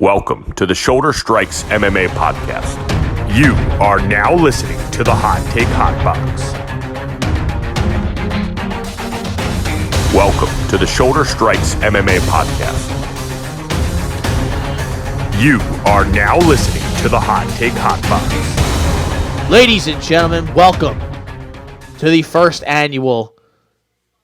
Welcome to the Shoulder Strikes MMA podcast. You are now listening to the Hot Take Hot Box. Welcome to the Shoulder Strikes MMA podcast. You are now listening to the Hot Take Hot Box. Ladies and gentlemen, welcome to the first annual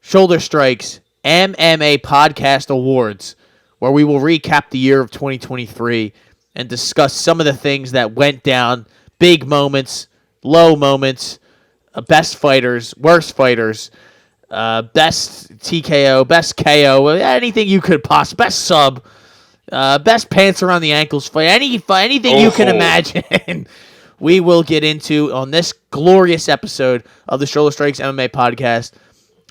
Shoulder Strikes MMA Podcast Awards, where we will recap the year of 2023 and discuss some of the things that went down, big moments, low moments, best fighters, worst fighters, best TKO, best KO, anything you could possibly, best sub, best pants around the ankles fight, anything you can imagine. We will get into on this glorious episode of the Shoulder Strikes MMA podcast.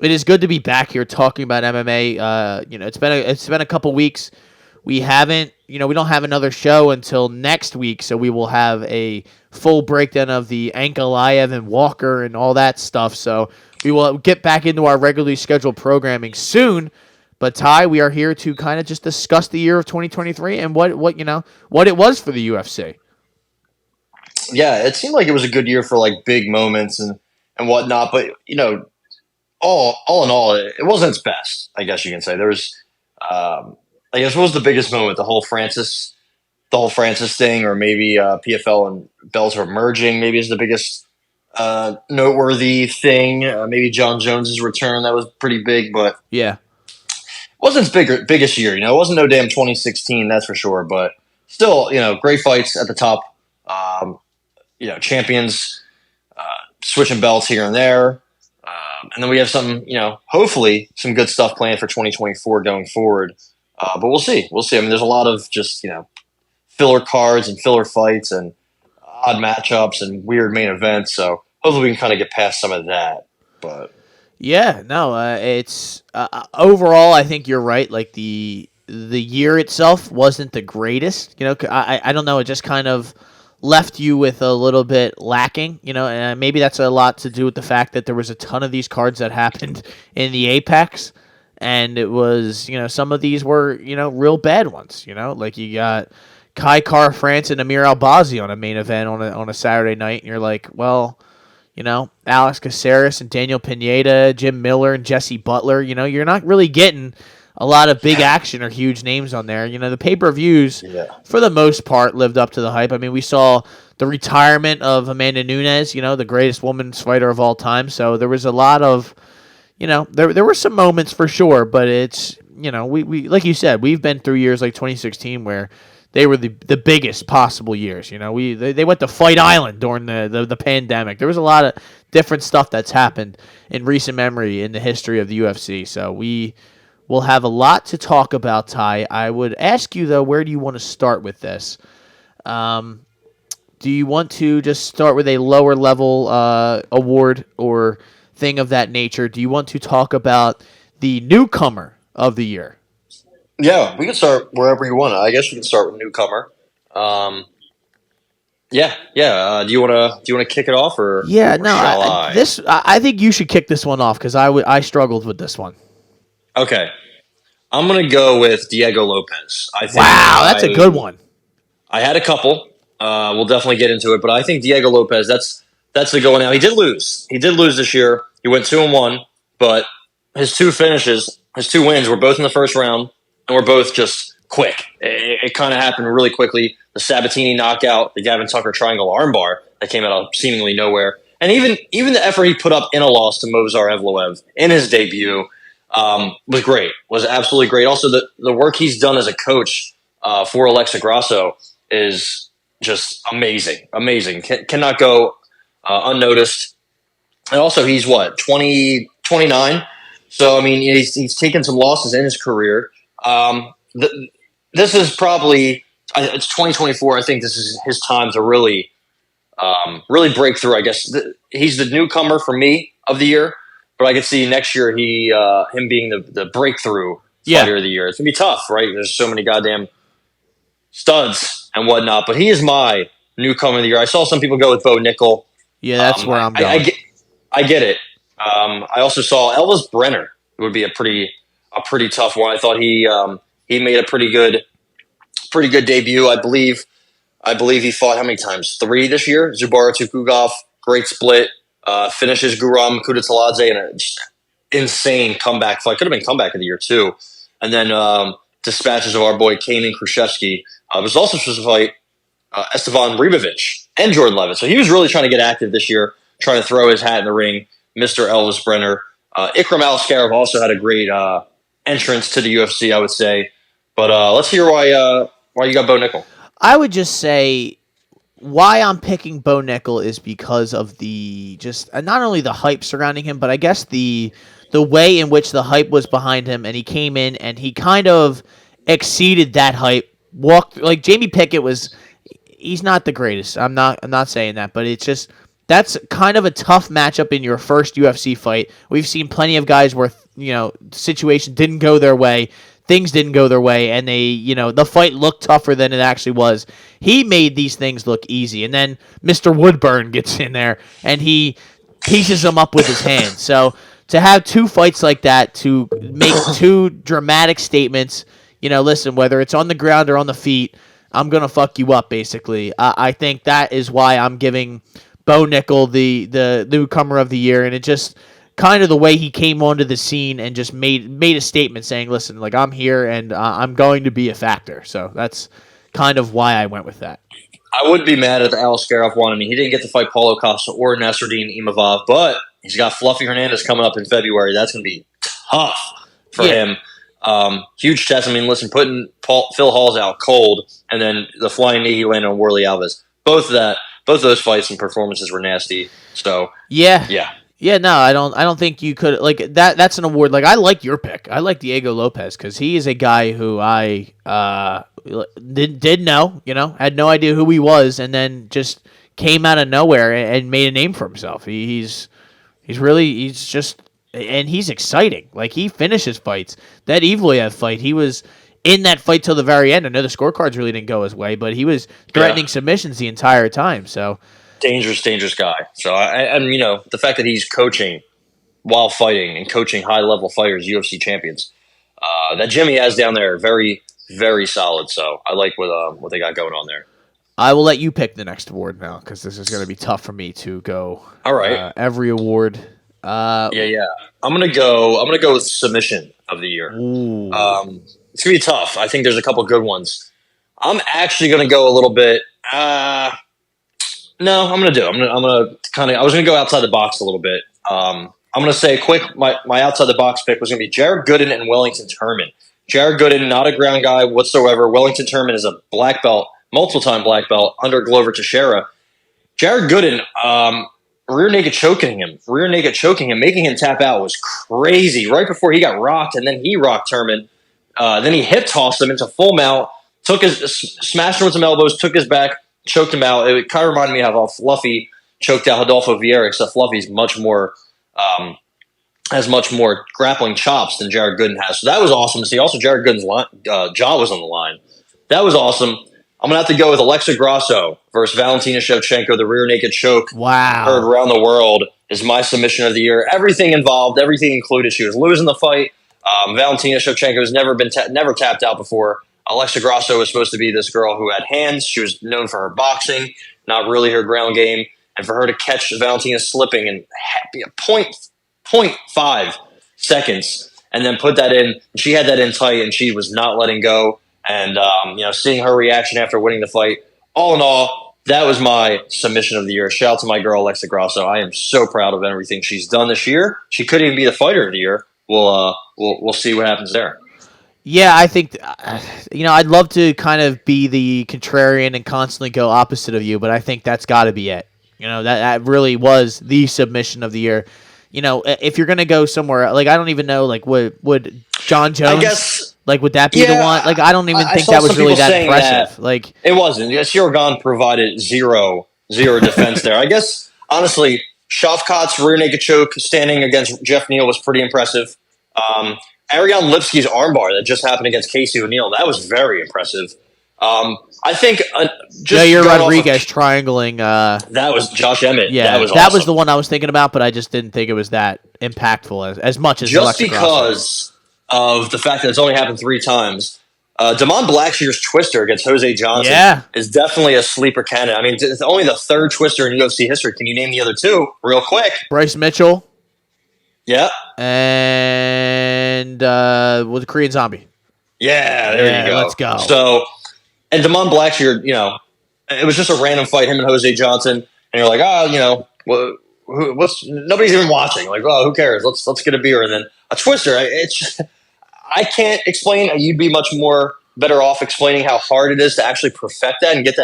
It is good to be back here talking about MMA. It's been a couple weeks. We don't have another show until next week, so we will have a full breakdown of the Ankalaev and Walker and all that stuff. So we will get back into our regularly scheduled programming soon. But Ty, we are here to kind of just discuss the year of 2023 and what it was for the UFC. Yeah, it seemed like it was a good year for like big moments and whatnot, but all in all, it wasn't its best. I guess you can say there was. I guess what was the biggest moment? The whole Francis thing, or maybe PFL and Bellator merging. Maybe is the biggest noteworthy thing. Maybe John Jones's return, that was pretty big, but yeah, it wasn't its biggest year. It wasn't no damn 2016, that's for sure. But still, great fights at the top. Champions switching belts here and there. And then we have some, hopefully some good stuff planned for 2024 going forward. But we'll see. I mean, there's a lot of just, filler cards and filler fights and odd matchups and weird main events. So hopefully we can kind of get past some of that. But yeah, no, it's overall, I think you're right. Like the year itself wasn't the greatest. I don't know. It just kind of left you with a little bit lacking, and maybe that's a lot to do with the fact that there was a ton of these cards that happened in the Apex, and it was, some of these were, real bad ones, like you got Kai Kara France and Amir Albazi on a main event on a Saturday night, and you're like, well, Alex Caceres and Daniel Pineda, Jim Miller and Jesse Butler, you're not really getting a lot of big action or huge names on there. The pay-per-views, for the most part, lived up to the hype. I mean, we saw the retirement of Amanda Nunes, the greatest women's fighter of all time. So there was a lot of, there were some moments for sure, but it's, we like you said, we've been through years like 2016 where they were the biggest possible years. They went to Fight Island during the pandemic. There was a lot of different stuff that's happened in recent memory in the history of the UFC. So we'll have a lot to talk about, Ty. I would ask you, though, where do you want to start with this? Do you want to just start with a lower-level award or thing of that nature? Do you want to talk about the newcomer of the year? Yeah, we can start wherever you want. I guess we can start with newcomer. Yeah. Do you want to kick it off, or yeah? No, I think you should kick this one off because I struggled with this one. Okay. I'm going to go with Diego Lopez. Wow, that's a good one. I had a couple. We'll definitely get into it, but I think Diego Lopez, that's the going now. He did lose. He did lose this year. He went 2-1, but his two wins were both in the first round, and were both just quick. It kind of happened really quickly. The Sabatini knockout, the Gavin Tucker triangle armbar that came out of seemingly nowhere, and even the effort he put up in a loss to Movsar Evloev in his debut was great. Was absolutely great. Also, the work he's done as a coach for Alexa Grasso is just amazing. Cannot go unnoticed. And also, he's 29. So, I mean, he's taken some losses in his career. This is probably, it's 2024. I think this is his time to really break through. I guess he's the newcomer for me of the year. But I could see next year him being the breakthrough fighter of the year. It's going to be tough, right? There's so many goddamn studs and whatnot. But he is my newcomer of the year. I saw some people go with Bo Nickel. Yeah, that's where I'm going. I get it. I also saw Elvis Brenner. It would be a pretty tough one. I thought he made a pretty good pretty good debut, I believe. I believe he fought how many times? 3 this year. Zubara Tukugov, great split. Finishes Guram Kudataladze in a just insane comeback fight. Could have been comeback of the year too. And then dispatches of our boy Kanan Khrushchevsky. Was also supposed to fight Esteban Ribovic and Jordan Levitt. So he was really trying to get active this year, trying to throw his hat in the ring. Mr. Elvis Brenner. Ikram Aliskerov also had a great entrance to the UFC, I would say. But let's hear why you got Bo Nickel. I would just say why I'm picking Bo Nickel is because of the just not only the hype surrounding him, but I guess the way in which the hype was behind him, and he came in and he kind of exceeded that hype. Walked like Jamie Pickett was. He's not the greatest. I'm not saying that, but it's just that's kind of a tough matchup in your first UFC fight. We've seen plenty of guys where situation didn't go their way. Things didn't go their way, and the fight looked tougher than it actually was. He made these things look easy, and then Mr. Woodburn gets in there, and he pieces them up with his hands. So to have 2 fights like that, to make 2 dramatic statements, listen, whether it's on the ground or on the feet, I'm going to fuck you up, basically. I think that is why I'm giving Bo Nickel the newcomer of the year, and it just kind of the way he came onto the scene and just made a statement saying, listen, like I'm here and I'm going to be a factor. So that's kind of why I went with that. I wouldn't be mad at the Aliskerov one. I mean, he didn't get to fight Paulo Costa or Nasruddin Imavov, but he's got Fluffy Hernandez coming up in February. That's going to be tough for him. Huge test. I mean, listen, putting Phil Halls out cold and then the flying knee he landed on Worley Alves. Both of those fights and performances were nasty. So Yeah, no, I don't think you could like that. That's an award. Like I like your pick. I like Diego Lopez because he is a guy who I did know. Had no idea who he was, and then just came out of nowhere and made a name for himself. He's just and he's exciting. Like he finishes fights. That Evloev fight, he was in that fight till the very end. I know the scorecards really didn't go his way, but he was threatening submissions the entire time. So. Dangerous guy. So, and the fact that he's coaching while fighting and coaching high-level fighters, UFC champions, that Jimmy has down there, very, very solid. So, I like what they got going on there. I will let you pick the next award now because this is going to be tough for me to go. All right, every award. Yeah. I'm gonna go with submission of the year. It's gonna be tough. I think there's a couple good ones. I'm actually gonna go a little bit. No, I'm gonna do it. I'm gonna kind of. I was gonna go outside the box a little bit. I'm gonna say quick. My outside the box pick was gonna be Jared Gooden and Wellington Turman. Jared Gooden, not a ground guy whatsoever. Wellington Turman is a black belt, multiple-time black belt under Glover Teixeira. Jared Gooden, rear naked choking him, making him tap out was crazy. Right before he got rocked, and then he rocked Turman. Then he hip tossed him into full mount, smashed him with some elbows, took his back. Choked him out. It kind of reminded me of how Fluffy choked out Rodolfo Vieira, except Fluffy's has much more grappling chops than Jared Gooden has. So that was awesome to see. Also, Jared Gooden's jaw was on the line. That was awesome. I'm going to have to go with Alexa Grasso versus Valentina Shevchenko, the rear naked choke. Wow. Heard around the world is my submission of the year. Everything involved, everything included. She was losing the fight. Valentina Shevchenko has never tapped out before. Alexa Grasso was supposed to be this girl who had hands. She was known for her boxing, not really her ground game. And for her to catch Valentina slipping in 0.5 seconds and then put that in, she had that in tight and she was not letting go. And, seeing her reaction after winning the fight, all in all, that was my submission of the year. Shout out to my girl, Alexa Grasso. I am so proud of everything she's done this year. She could even be the fighter of the year. We'll see what happens there. Yeah, I think, I'd love to kind of be the contrarian and constantly go opposite of you, but I think that's got to be it. That really was the submission of the year. If you're going to go somewhere, like, I don't even know, like, would John Jones, I guess, like, would that be the one? Like, I don't even think that was really that impressive. Like, it wasn't. Cyril Gahn provided zero defense there. I guess, honestly, Shavkat's rear naked choke standing against Jeff Neal was pretty impressive. Ariane Lipsky's armbar that just happened against Casey O'Neill, that was very impressive. I think Jair Rodriguez triangling. That was Josh Emmett. Yeah, that was that awesome. was the one I was thinking about, but I just didn't think it was that impactful as much as just Alexa because Grasso. of the fact that it's only happened 3 times. Damon Blackshear's Twister against Jose Johnson is definitely a sleeper candidate. I mean, it's only the third Twister in UFC history. Can you name the other two real quick? Bryce Mitchell. Yeah. And with the Korean Zombie. Yeah, there you go. Let's go. So, and Damon Blackshear, it was just a random fight, him and Jose Johnson, and you're like, nobody's even watching. Like, oh, who cares? Let's get a beer, and then a Twister. I can't explain. You'd be much more better off explaining how hard it is to actually perfect that and get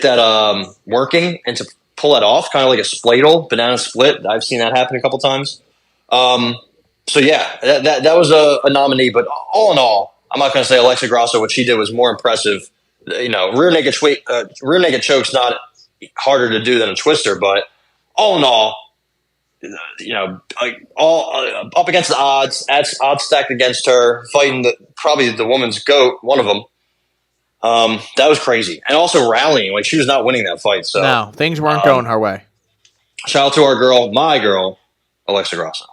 that working and to pull that off, kind of like a spladle, banana split. I've seen that happen a couple times. So yeah, that was a nominee, but all in all, I'm not going to say Alexa Grasso. What she did was more impressive. Rear naked choke's not harder to do than a Twister, but all in all, up against the odds stacked against her, fighting probably the woman's GOAT, one of them. That was crazy, and also rallying like she was not winning that fight. So no, things weren't going her way. Shout out to my girl, Alexa Grasso.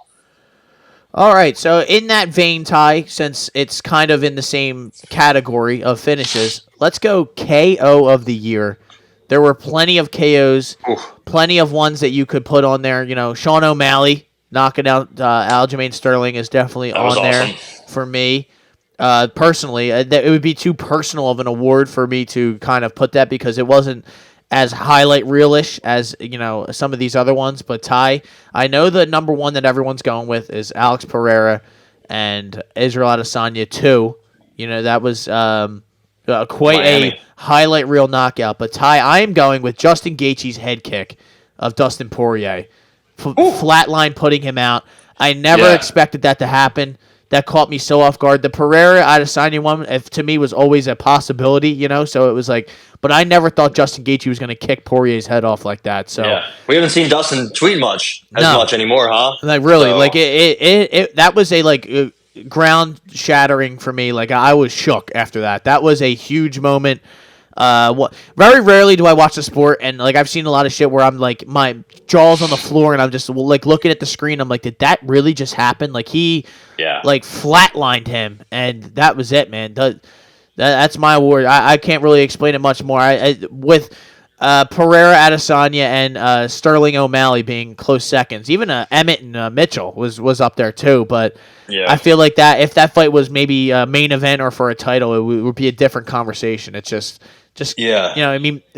All right, so in that vein, Ty, since it's kind of in the same category of finishes, let's go KO of the year. There were plenty of KOs, plenty of ones that you could put on there. Sean O'Malley knocking out Aljamain Sterling is definitely on there for me. Personally, it would be too personal of an award for me to kind of put that because it wasn't as highlight reelish as some of these other ones. But Ty, I know the number one that everyone's going with is Alex Pereira and Israel Adesanya 2. That was quite Miami. A highlight reel knockout. But Ty, I am going with Justin Gaethje's head kick of Dustin Poirier, flatline putting him out. I never expected that to happen. That caught me so off guard. The Pereira Adesanya one, to me, was always a possibility, So it was like, but I never thought Justin Gaethje was going to kick Poirier's head off like that. So we haven't seen Dustin tweet much anymore, huh? Like really, that was a ground shattering for me. Like I was shook after that. That was a huge moment. Very rarely do I watch the sport, and I've seen a lot of shit where I'm like my jaw's on the floor, and I'm just looking at the screen. I'm like, did that really just happen? He flatlined him, and that was it, man. That's my award. I can't really explain it much more. With Pereira Adesanya and Sterling O'Malley being close seconds, even Emmett and Mitchell was up there too. But I feel like that if that fight was maybe a main event or for a title, it would be a different conversation. It's just it's the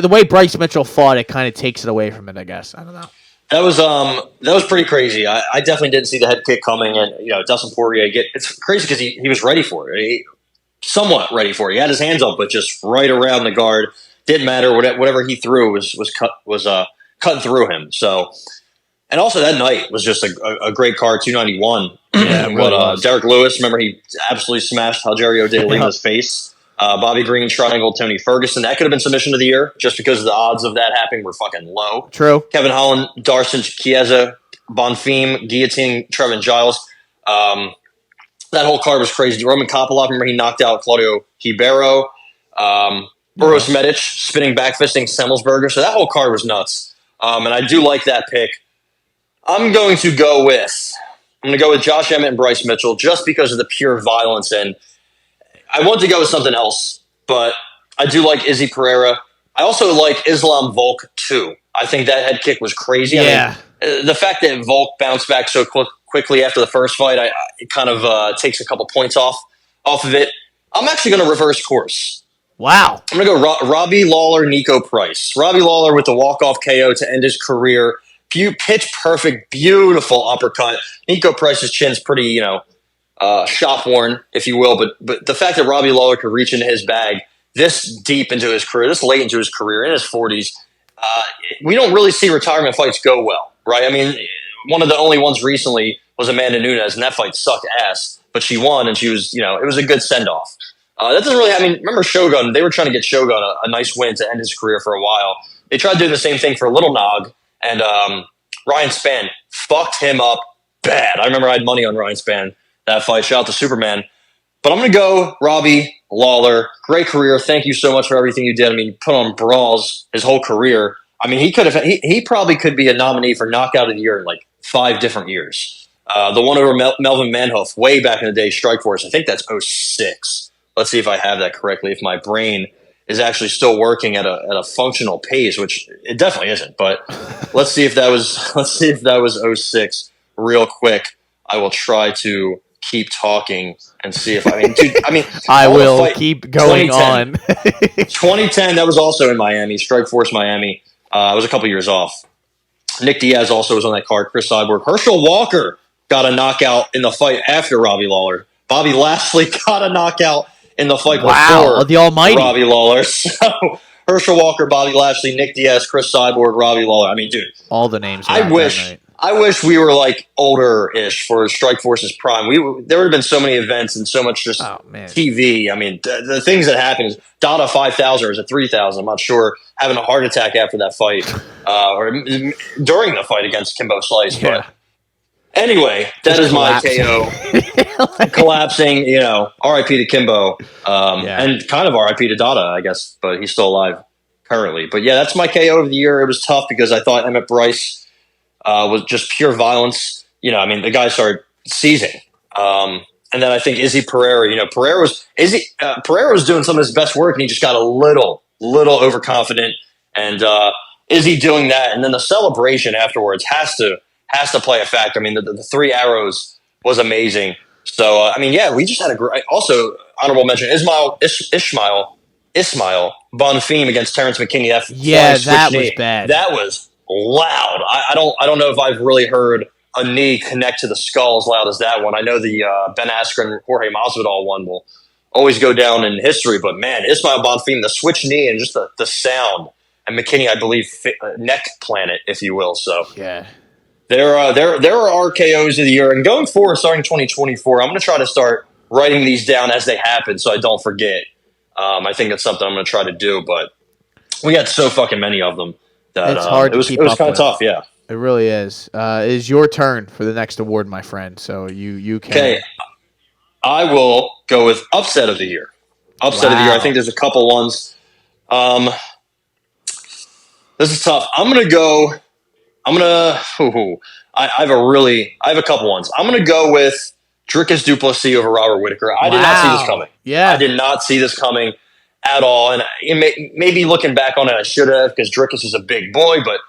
way Bryce Mitchell fought, it kind of takes it away from it, I guess. I don't know. That was pretty crazy. I definitely didn't see the head kick coming, and Dustin Poirier it's crazy because he was ready for it, somewhat ready for it. He had his hands up, but just right around the guard. Didn't matter whatever he threw was cutting through him. So, and also that night was just a great card, 291. Yeah, it really was. Derek Lewis, remember he absolutely smashed Algerio De Lima's face. Bobby Green triangle Tony Ferguson. That could have been submission of the year just because the odds of that happening were fucking low. True. Kevin Holland, Darson Chiesa, Bonfim, guillotine, Trevin Giles. That whole card was crazy. Roman Kopylov, remember he knocked out Claudio Ribeiro. Uros Medic spinning back fisting Semmelsberger. So that whole card was nuts. And I do like that pick. I'm going to go with Josh Emmett and Bryce Mitchell just because of the pure violence. And I want to go with something else, but I do like Izzy Pereira. I also like Islam Volk too. I think that head kick was crazy. Yeah. I mean, the fact that Volk bounced back so quickly after the first fight, it kind of takes a couple points off of it. I'm actually going to reverse course. Wow. I'm going to go Robbie Lawler, Nico Price. Robbie Lawler with the walk-off KO to end his career. Pitch perfect, beautiful uppercut. Nico Price's chin's pretty, shop worn, if you will. But the fact that Robbie Lawler could reach into his bag this deep into his career, this late into his career, in his 40s, we don't really see retirement fights go well, right? I mean, one of the only ones recently was Amanda Nunes, and that fight sucked ass. But she won, and she was, it was a good send-off. That doesn't really, remember Shogun? They were trying to get Shogun a nice win to end his career for a while. They tried doing the same thing for Little Nog, and Ryan Spann fucked him up bad. I remember I had money on Ryan Spann that fight. Shout out to Superman. But I'm going to go Robbie Lawler. Great career. Thank you so much for everything you did. He put on brawls his whole career. He probably could be a nominee for Knockout of the Year in 5 different years. The one over Melvin Manhoef way back in the day, Strikeforce. I think that's 06. Let's see if I have that correctly. If my brain is actually still working at a functional pace, which it definitely isn't. But let's see if that was '06 real quick. I will try to keep talking and see if I will keep going on. 2010, that was also in Miami, Strikeforce Miami. I was a couple years off. Nick Diaz also was on that card. Chris Cyborg. Herschel Walker got a knockout in the fight after Robbie Lawler. Bobby Lashley got a knockout in the fight before the Almighty Robbie Lawler. So Herschel Walker, Bobby Lashley, Nick Diaz, Chris Cyborg, Robbie Lawler. I mean, dude, all the names. I wish we were like older-ish for Strikeforce's prime. There would have been so many events and so much just TV. I mean, the things that happened. Dada 5,000 or is it 3,000? I'm not sure. Having a heart attack after that fight or during the fight against Kimbo Slice. Yeah. But anyway, that is my KO. Collapsing, RIP to Kimbo. And kind of RIP to Dada, I guess, but he's still alive currently. But yeah, that's my KO of the year. It was tough because I thought Emmett Bryce was just pure violence. The guy started seizing. And then I think Izzy Pereira, Pereira was doing some of his best work and he just got a little overconfident. And Izzy doing that, and then the celebration afterwards has to play a factor. I mean, the three arrows was amazing. So we just had a great. Also, honorable mention: Ismail Bonfim against Terrence McKinney. That was bad. That was loud. I don't know if I've really heard a knee connect to the skull as loud as that one. I know the Ben Askren Jorge Masvidal one will always go down in history, but man, Ismail Bonfim, the switch knee and just the sound, and McKinney, I believe, neck planet, if you will. So yeah, there are RKOs of the year, and going forward, starting 2024, I'm going to try to start writing these down as they happen, so I don't forget. I think that's something I'm going to try to do, but we got so fucking many of them that it's hard to keep up with. It was kind of tough, yeah. It really is. It is your turn for the next award, my friend. So you can. Okay, I will go with upset of the year. Upset of the year. I think there's a couple ones. This is tough. I have a couple ones. I'm gonna go with Dricus du Plessis over Robert Whittaker. I did not see this coming. Yeah, I did not see this coming at all. And maybe looking back on it, I should have, because Dricus is a big boy, but.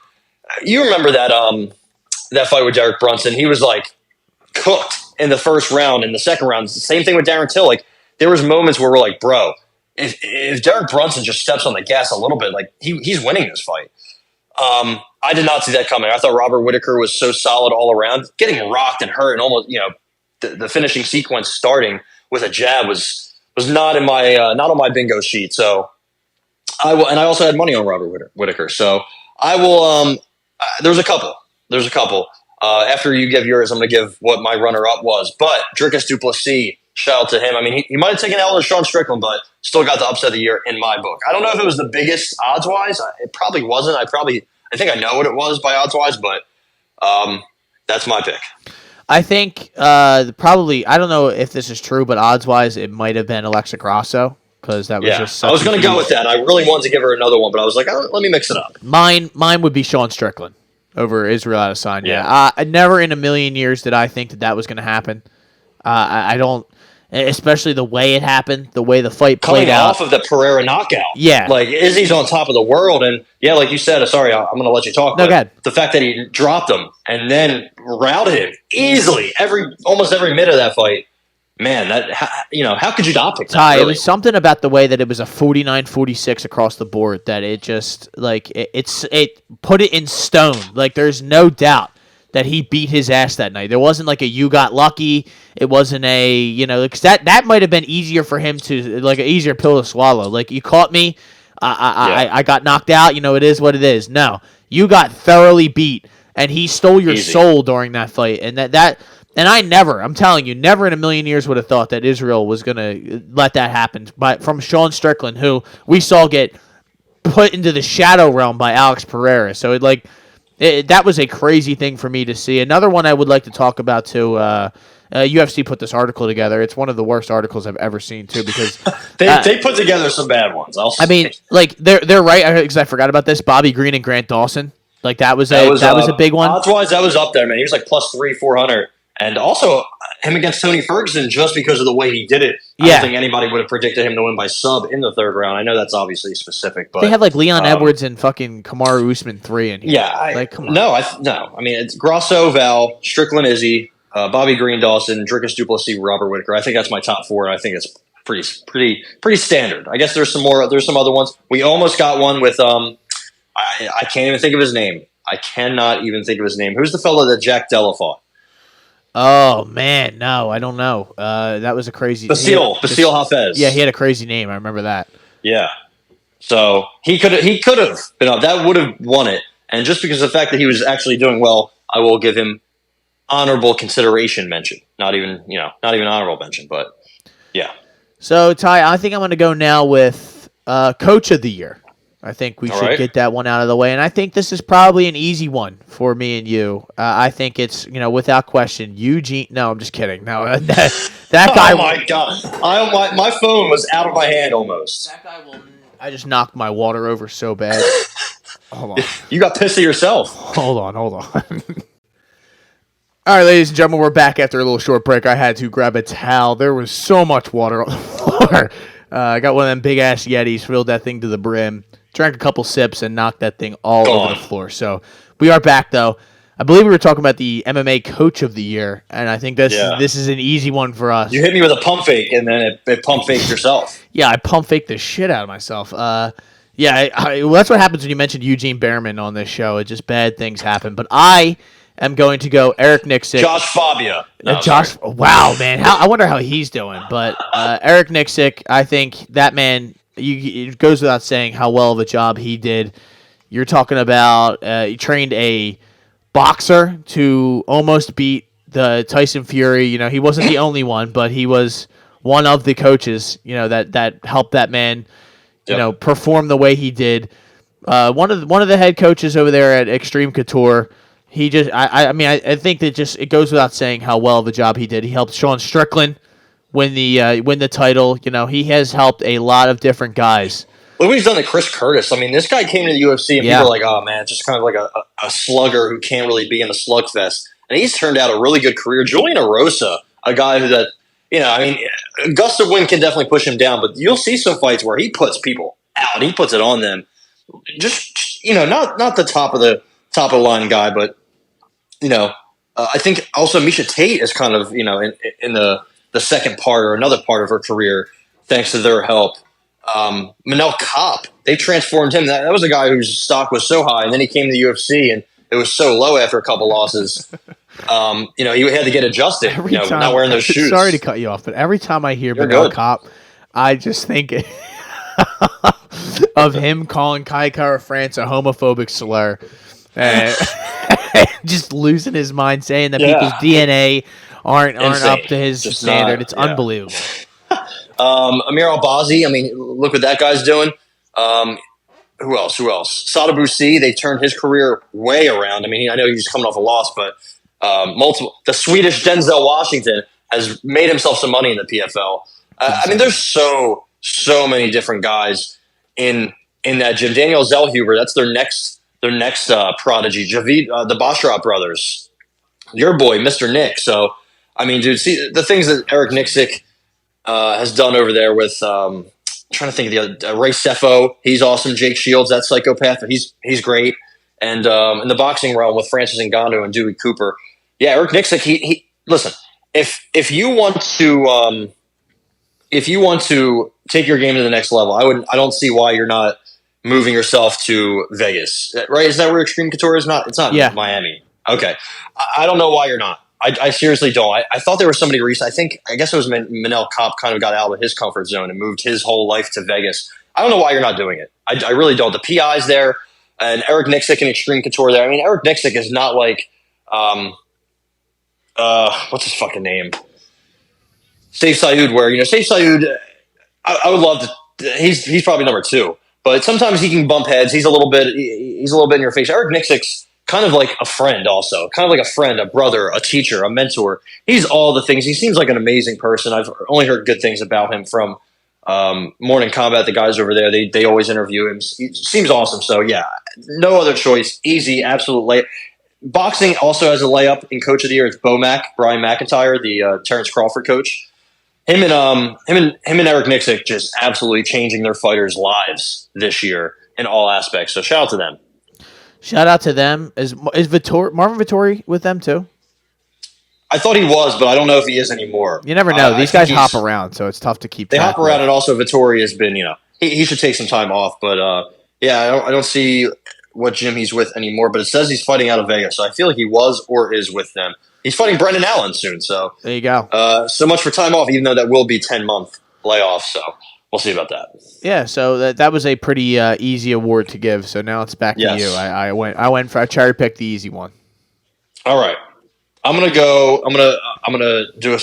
You remember that fight with Derek Brunson? He was like cooked in the first round. In the second round, same thing with Darren Till. Like there was moments where we're like, bro, if Derek Brunson just steps on the gas a little bit, like he's winning this fight. I did not see that coming. I thought Robert Whittaker was so solid all around, getting rocked and hurt, and almost the finishing sequence starting with a jab was not on my bingo sheet. So I will, and I also had money on Robert Whittaker. So I will. There's a couple. After you give yours, I'm going to give what my runner-up was. But Dricus du Plessis, shout out to him. I mean, he might have taken L to Sean Strickland, but still got the upset of the year in my book. I don't know if it was the biggest odds-wise. It probably wasn't. I think I know what it was by odds-wise, but that's my pick. I think probably, I don't know if this is true, but odds-wise, it might have been Alexa Grasso. Because that was just such I was going to go with that. I really wanted to give her another one, but I was like, let me mix it up. Mine would be Sean Strickland over Israel Adesanya. Yeah. I never in a million years did I think that was going to happen. I don't, especially the way it happened, the way the fight played out. Coming off of the Pereira knockout. Yeah. Like, Izzy's on top of the world, and like you said, sorry, I'm going to let you talk, but the fact that he dropped him and then routed him easily almost every minute of that fight. Man, how could you not pick that? Ty, really? It was something about the way that it was a 49-46 across the board that it just it put it in stone. Like there's no doubt that he beat his ass that night. There wasn't like a you got lucky. It wasn't a because that might have been easier for him to like an easier pill to swallow. Like you caught me, I got knocked out. It is what it is. No, you got thoroughly beat, and he stole your soul during that fight, and that. And I'm telling you, never in a million years would have thought that Israel was going to let that happen. But from Sean Strickland, who we saw get put into the shadow realm by Alex Pereira. So that was a crazy thing for me to see. Another one I would like to talk about too. UFC put this article together. It's one of the worst articles I've ever seen too, because they put together some bad ones. They're right, because I forgot about this. Bobby Green and Grant Dawson. Like that was a big one. Odds-wise, that was up there, man. He was like plus 300-400. And also, him against Tony Ferguson just because of the way he did it. I don't think anybody would have predicted him to win by sub in the third round. I know that's obviously specific, but they had like Leon Edwards and fucking Kamaru Usman 3 in here. Yeah, come on. No. I mean, it's Grasso, Val, Strickland, Izzy, Bobby Green, Dawson, Dricus Duplessis, Robert Whitaker. I think that's my top 4, and I think it's pretty standard. I guess there's some more. There's some other ones. We almost got one with I can't even think of his name. I cannot even think of his name. Who's the fellow that Jack Della fought? Oh man, no, I don't know. That was a crazy. Basile Hafez. Yeah, he had a crazy name. I remember that. Yeah, so he could have been up. That would have won it. And just because of the fact that he was actually doing well, I will give him honorable consideration mention. Not even honorable mention, but yeah. So Ty, I think I'm going to go now with Coach of the Year. I think we should get that one out of the way. And I think this is probably an easy one for me and you. I think it's, without question, Eugene. No, I'm just kidding. No, that guy. Oh, my God. My phone was out of my hand almost. That guy will. I just knocked my water over so bad. Hold on. You got pissed at yourself. Hold on. All right, ladies and gentlemen, we're back after a little short break. I had to grab a towel. There was so much water on the floor. I got one of them big-ass Yetis, filled that thing to the brim. Drank a couple sips and knocked that thing all over the floor. So we are back, though. I believe we were talking about the MMA Coach of the Year, and I think this is an easy one for us. You hit me with a pump fake, and then it pump faked yourself. Yeah, I pump faked the shit out of myself. Well, that's what happens when you mention Eugene Behrman on this show. It just bad things happen. But I am going to go Eric Nixick. Josh Fabia. Wow, man. I wonder how he's doing. But Eric Nixick, I think that man... it goes without saying how well of a job he did. You're talking about he trained a boxer to almost beat the Tyson Fury. He wasn't the only one, but he was one of the coaches. That helped that man, perform the way he did. One of the head coaches over there at Extreme Couture. He just, I think that it goes without saying how well of a job he did. He helped Sean Strickland win the title. He has helped a lot of different guys. Look what he's done to Chris Curtis. I mean, this guy came to the UFC and people are like, oh, man, just kind of like a slugger who can't really be in a slugfest. And he's turned out a really good career. Julian Erosa, a guy Augusta Win can definitely push him down, but you'll see some fights where he puts people out. He puts it on them. Just, not the top of the line guy, but, I think also Misha Tate is kind of, in the second part or another part of her career, thanks to their help. Manel Kopp, they transformed him. That was a guy whose stock was so high, and then he came to the UFC, and it was so low after a couple losses. He had to get adjusted. Not wearing those shoes. Sorry to cut you off, but every time I hear Manel Kopp, I just think of him calling Kai Kara France a homophobic slur, and just losing his mind, saying that people's DNA aren't up to his standard. It's unbelievable. Amir Albazi, look what that guy's doing. Who else? Sada Boussy, they turned his career way around. I know he's coming off a loss, but the Swedish Denzel Washington has made himself some money in the PFL. There's so many different guys in that gym. Daniel Zellhuber, that's their next prodigy. Javid, the Boshrop brothers, your boy, Mr. Nick. So, dude, see the things that Eric Nixick has done over there with I'm trying to think of the other Ray Sefo. He's awesome. Jake Shields, that psychopath, he's great. And in the boxing realm with Francis Ngannou and Dewey Cooper, Eric Nixick. He listen. If you want to take your game to the next level, I don't see why you're not moving yourself to Vegas. Right? Is that where Extreme Couture is? Not. It's not Miami. Okay. I don't know why you're not. I seriously don't. I thought there was somebody recent. I guess it was Manel Kopp kind of got out of his comfort zone and moved his whole life to Vegas. I don't know why you're not doing it. I really don't. The PI's there, and Eric Nixick and Extreme Couture there. Eric Nixick is not like, what's his fucking name? Saif Saud, where, Saif Saud, I would love to, he's probably number 2, but sometimes he can bump heads. He's a little bit in your face. Eric Nixick's kind of like a friend also, kind of like a friend, a brother, a teacher, a mentor. He's all the things. He seems like an amazing person. I've only heard good things about him from Morning Combat, the guys over there. They always interview him. He seems awesome. So, no other choice. Easy, absolute late. boxing also has a layup in Coach of the Year. It's Brian McIntyre, the Terrence Crawford coach. Him and Eric Nixick just absolutely changing their fighters' lives this year in all aspects. So shout out to them. Shout out to them. Is Marvin Vittori with them too? I thought he was, but I don't know if he is anymore. You never know. These guys hop around, so it's tough to keep. They hop around, and also Vittori has been, he should take some time off. But I don't see what gym he's with anymore. But it says he's fighting out of Vegas, so I feel like he was or is with them. He's fighting Brendan Allen soon, so there you go. So much for time off, even though that will be 10-month layoff. So we'll see about that. Yeah, so that was a pretty easy award to give. So now it's back to you. I cherry picked the easy one. All right. I'm gonna do a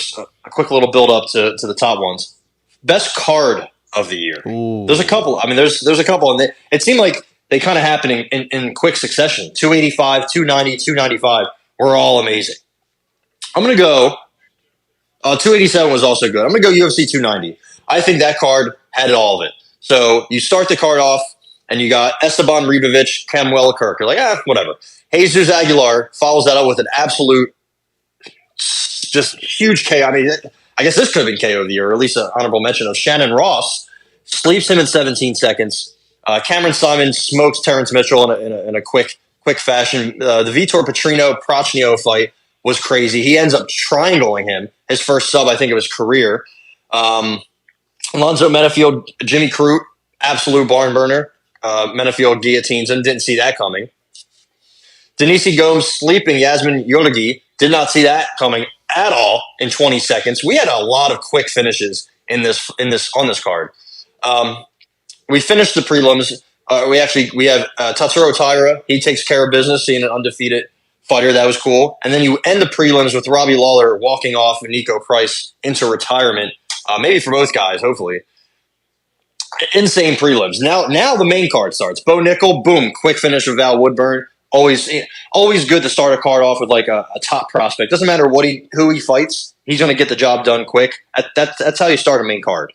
quick little build up to the top ones. Best card of the year. Ooh. There's a couple. I mean, there's a couple, and it seemed like they kind of happened in quick succession. 285, 290, 295 were all amazing. I'm gonna go. 287 was also good. I'm gonna go UFC 290. I think that card had all of it. So you start the card off, and you got Esteban Ribovic, Cam Wellikirk. You're like, whatever. Jesus Aguilar follows that up with an absolute, just huge KO. I mean, I guess this could have been KO of the year, or at least an honorable mention of Shannon Ross. Sleeps him in 17 seconds. Cameron Simon smokes Terrence Mitchell in a quick fashion. The Vitor Petrino-Prochnio fight was crazy. He ends up triangling him, his first sub, I think, of his career. Alonzo Menafield, Jimmy Crute, absolute barn burner. Menafield guillotines and didn't see that coming. Denise Gomes sleeping Yasmin Yolagi. Did not see that coming at all in 20 seconds. We had a lot of quick finishes on this card. We finished the prelims. We have Tatsuro Taira. He takes care of business, seeing an undefeated fighter. That was cool. And then you end the prelims with Robbie Lawler walking off and Nico Price into retirement. Maybe for both guys, hopefully. Insane prelims. Now the main card starts. Bo Nickel, boom, quick finish of Val Woodburn. Always good to start a card off with like a top prospect. Doesn't matter who he fights, he's going to get the job done quick. That's how you start a main card.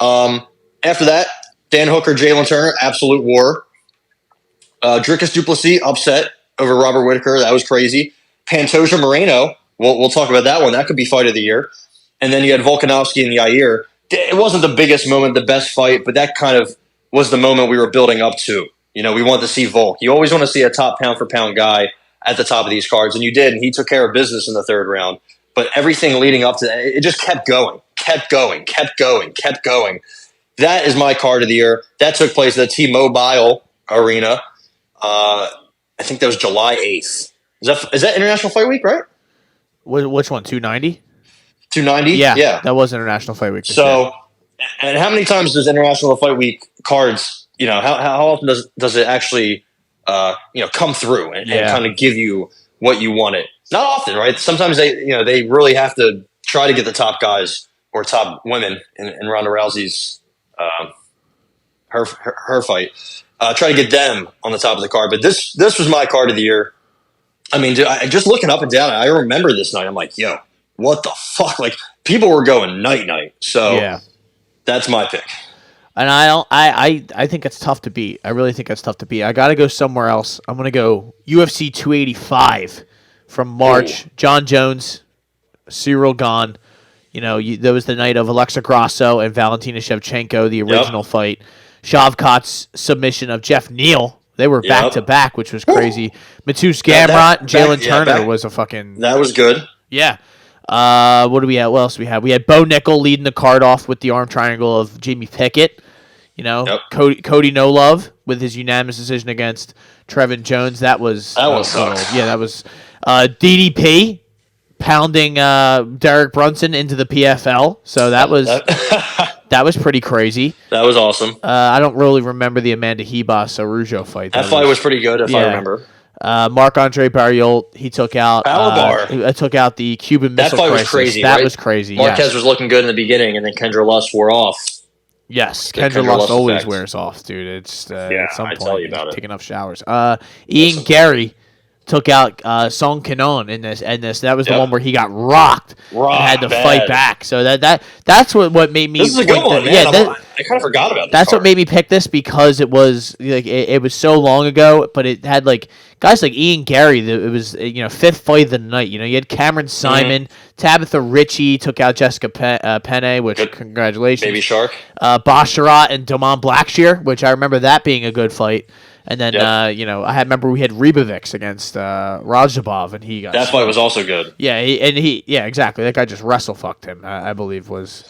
After that, Dan Hooker, Jalen Turner, absolute war. Dricus Duplessis upset over Robert Whitaker. That was crazy. Pantoja Moreno. We'll talk about that one. That could be fight of the year. And then you had Volkanovski and Yair. It wasn't the biggest moment, the best fight, but that kind of was the moment we were building up to. We wanted to see Volk. You always want to see a top pound-for-pound guy at the top of these cards, and you did, and he took care of business in the third round. But everything leading up to that, it just kept going. That is my card of the year. That took place at the T-Mobile Arena. I think that was July 8th. Is that International Fight Week, right? Which one, 290? 290? Yeah. That was International Fight Week. So, and how many times does International Fight Week cards, how often does it actually, come through and kind of give you what you wanted? Not often, right? Sometimes they really have to try to get the top guys or top women in Ronda Rousey's her fight. Try to get them on the top of the card. But this was my card of the year. I mean, dude, just looking up and down, I remember this night. I'm like, yo, what the fuck? Like, people were going night. So that's my pick. And I think it's tough to beat. I really think it's tough to beat. I got to go somewhere else. I'm going to go UFC 285 from March. Ooh. John Jones, Cyril Gane. That was the night of Alexa Grasso and Valentina Shevchenko, the original fight. Shavkat's submission of Jeff Neal. They were back-to-back, which was crazy. Mateusz Gamrot and Jalen Turner was a fucking... That was good. Yeah. What do we have? What else do we have? We had Bo Nickel leading the card off with the arm triangle of Jamie Pickett. Cody No Love with his unanimous decision against Trevin Jones. That was sucks. Yeah, that was DDP pounding Derek Brunson into the PFL. So that was that was pretty crazy. That was awesome. I don't really remember the Amanda Hebas-Arujo fight. That fight was pretty good, if I remember. Marc-Andre Barriol, he took out the Cuban Missile Crisis. That fight was crazy. That was crazy. Marquez was looking good in the beginning, and then Kendra Lust wore off. Yes, Kendra Lust always wears off, dude. It's at some point, tell you about it. Take enough showers. Ian Gary took out Song Kanon in this, and that was the one where he got rocked and had to fight back. So that's what made me. This is a good one, man. Yeah, I kind of forgot about this. That's what made me pick this, because it was like it was so long ago, but it had like guys like Ian Gary. It was fifth fight of the night. You had Cameron Simon, Tabitha Ritchie took out Jessica Penne, which congratulations, Baby Shark, Basharat and Damon Blackshear, which I remember that being a good fight. And then, I remember we had Ribovics against Rajabov, and he got... That fight was also good. Yeah, exactly. That guy just wrestle-fucked him, I believe, was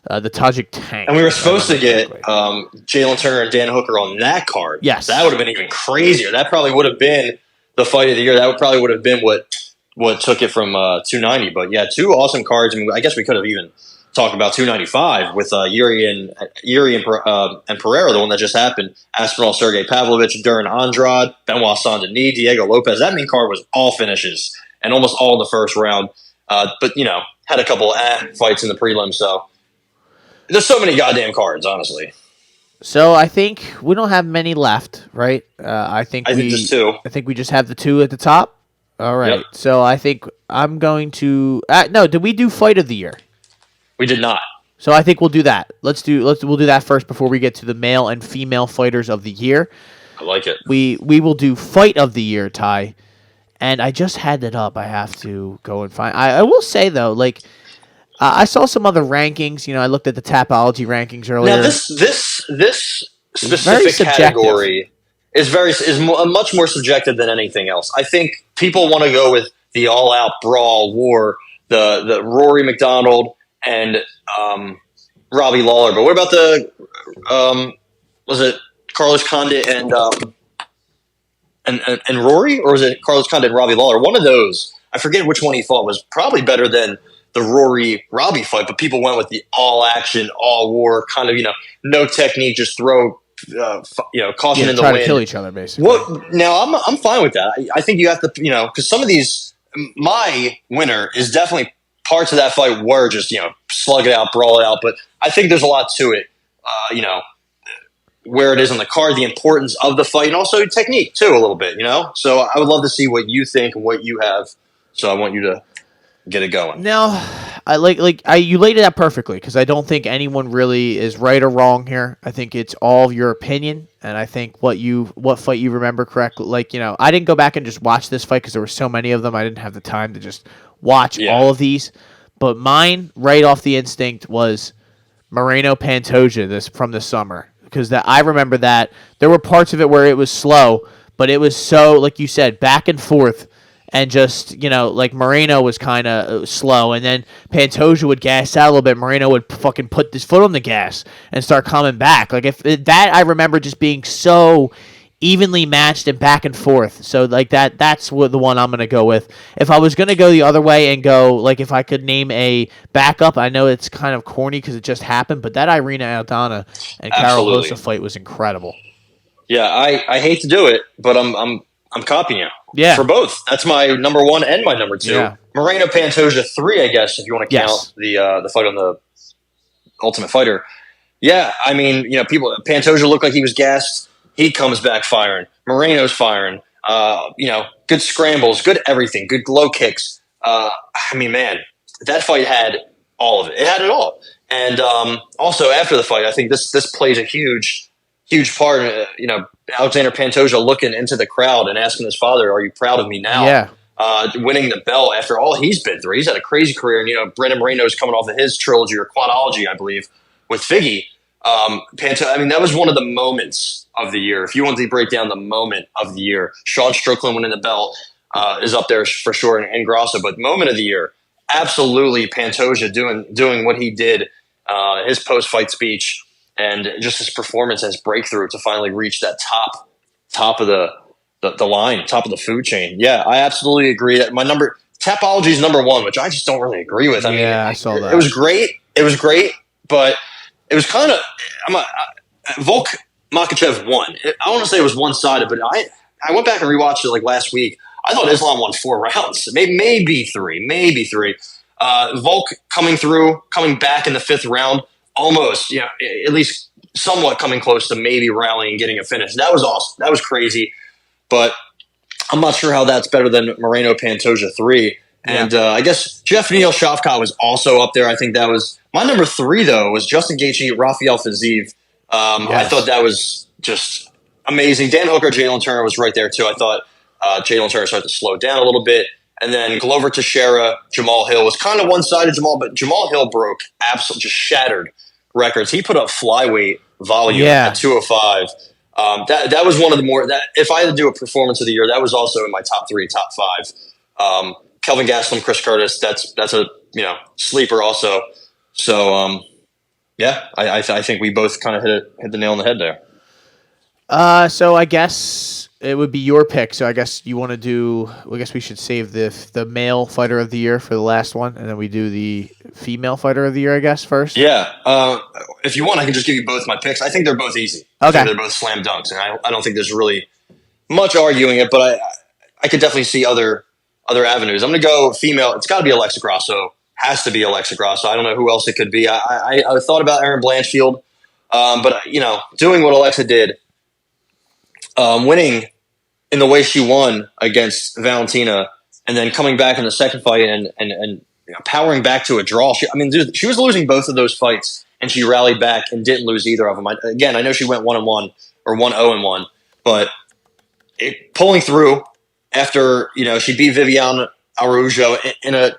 the Tajik Tank. And we were supposed to get Jalen Turner and Dan Hooker on that card. Yes. That would have been even crazier. That probably would have been the fight of the year. That probably would have been what took it from 290. But, yeah, two awesome cards. I mean, I guess we could have even talked about 295 with Yuri and Pereira, the one that just happened. Aspinall, Sergey Pavlovich, Duran Andrade, Benoit Saint-Denis, Diego Lopez. That main card was all finishes and almost all in the first round. But, had a couple fights in the prelims. So there's so many goddamn cards, honestly. So I think we don't have many left, right? I think just two. I think we just have the two at the top. All right. Yep. So I think I'm going to no. Did we do fight of the year? We did not. So I think we'll do that. We'll do that first before we get to the male and female fighters of the year. I like it. We will do fight of the year, Ty. And I just had it up. I have to go and find. I will say though, like I saw some other rankings. I looked at the Tapology rankings earlier. Now this specific category is much more subjective than anything else. I think people want to go with the all-out brawl war, the Rory McDonald and Robbie Lawler. But what about the was it Carlos Condit and Rory, or was it Carlos Condit and Robbie Lawler? One of those, I forget which one he fought, was probably better than the Rory Robbie fight. But people went with the all action, all war kind of no technique, just throw caution in the wind, try to kill each other basically. Now I'm fine with that. I think you have to because some of these, my winner is definitely. Parts of that fight were just, slug it out, brawl it out. But I think there's a lot to it, where it is on the card, the importance of the fight, and also technique, too, a little bit, So I would love to see what you think and what you have. So I want you to get it going. No, I you laid it out perfectly, because I don't think anyone really is right or wrong here. I think it's all your opinion, and I think what fight you remember correctly. I didn't go back and just watch this fight because there were so many of them. I didn't have the time to just watch all of these, but mine right off the instinct was Moreno Pantoja this from the summer, because I remember that there were parts of it where it was slow, but it was so, like you said, back and forth, and just like Moreno was kind of slow, and then Pantoja would gas out a little bit. Moreno would fucking put his foot on the gas and start coming back. Like I remember just being so evenly matched and back and forth. So like that's what the one I'm going to go with. If I was going to go the other way and go, like, if I could name a backup, I know it's kind of corny because it just happened, but that Irina Aldana and Karol Rosa fight was incredible. Yeah, I hate to do it, but I'm copying you. Yeah. For both. That's my number one and my number two. Yeah. Moreno Pantoja 3, I guess, if you want to count the fight on the Ultimate Fighter. Yeah, I mean, Pantoja looked like he was gassed. He comes back firing. Moreno's firing. Good scrambles, good everything, good low kicks. I mean, man, that fight had all of it. It had it all. And also after the fight, I think this plays a huge part. Alexander Pantoja looking into the crowd and asking his father, "Are you proud of me now?" Yeah. Winning the belt after all he's been through. He's had a crazy career, and Brendan Moreno's coming off of his trilogy or quadology, I believe, with Figgy. That was one of the moments of the year. If you want to break down the moment of the year, Sean Strickland winning the belt is up there for sure, and Grasso. But moment of the year, absolutely Pantoja doing what he did, his post-fight speech, and just his performance as breakthrough to finally reach that top of the line, top of the food chain. Yeah, I absolutely agree. That Tapology is number one, which I just don't really agree with. I saw that. It was great, but it was kind of Volk Makhachev won. I want to say it was one-sided, but I went back and rewatched it like last week. I thought Islam won 4 rounds, maybe three. Volk coming back in the 5th round, almost, at least somewhat coming close to maybe rallying and getting a finish. That was awesome. That was crazy. But I'm not sure how that's better than Moreno Pantoja 3. And I guess Jeff Neal Shavkat was also up there. I think that was my number 3, though, was Justin Gaethje, Rafael Fiziev. I thought that was just amazing. Dan Hooker, Jalen Turner was right there, too. I thought Jalen Turner started to slow down a little bit. And then Glover Teixeira, Jamal Hill was kind of one-sided, but Jamal Hill broke absolutely just shattered records. He put up flyweight volume at 205. That was one of the more that if I had to do a performance of the year, that was also in my top 3, top 5. Kelvin Gastelum, Chris Curtis, that's a sleeper also. So I think we both kind of hit the nail on the head there. So I guess it would be your pick. So I guess you want to do. I guess we should save the male fighter of the year for the last one, and then we do the female fighter of the year. I guess first. Yeah. If you want, I can just give you both my picks. I think they're both easy. Okay. They're both slam dunks, and I don't think there's really much arguing it. But I could definitely see other avenues. I'm going to go female. It's got to be Alexa Grasso. Has to be Alexa Grasso. I don't know who else it could be. I thought about Erin Blanchfield, but doing what Alexa did. Winning in the way she won against Valentina, and then coming back in the second fight and powering back to a draw. She was losing both of those fights, and she rallied back and didn't lose either of them. I know she went 1-1 or 1-0-1, but pulling through after she beat Viviane Araújo in a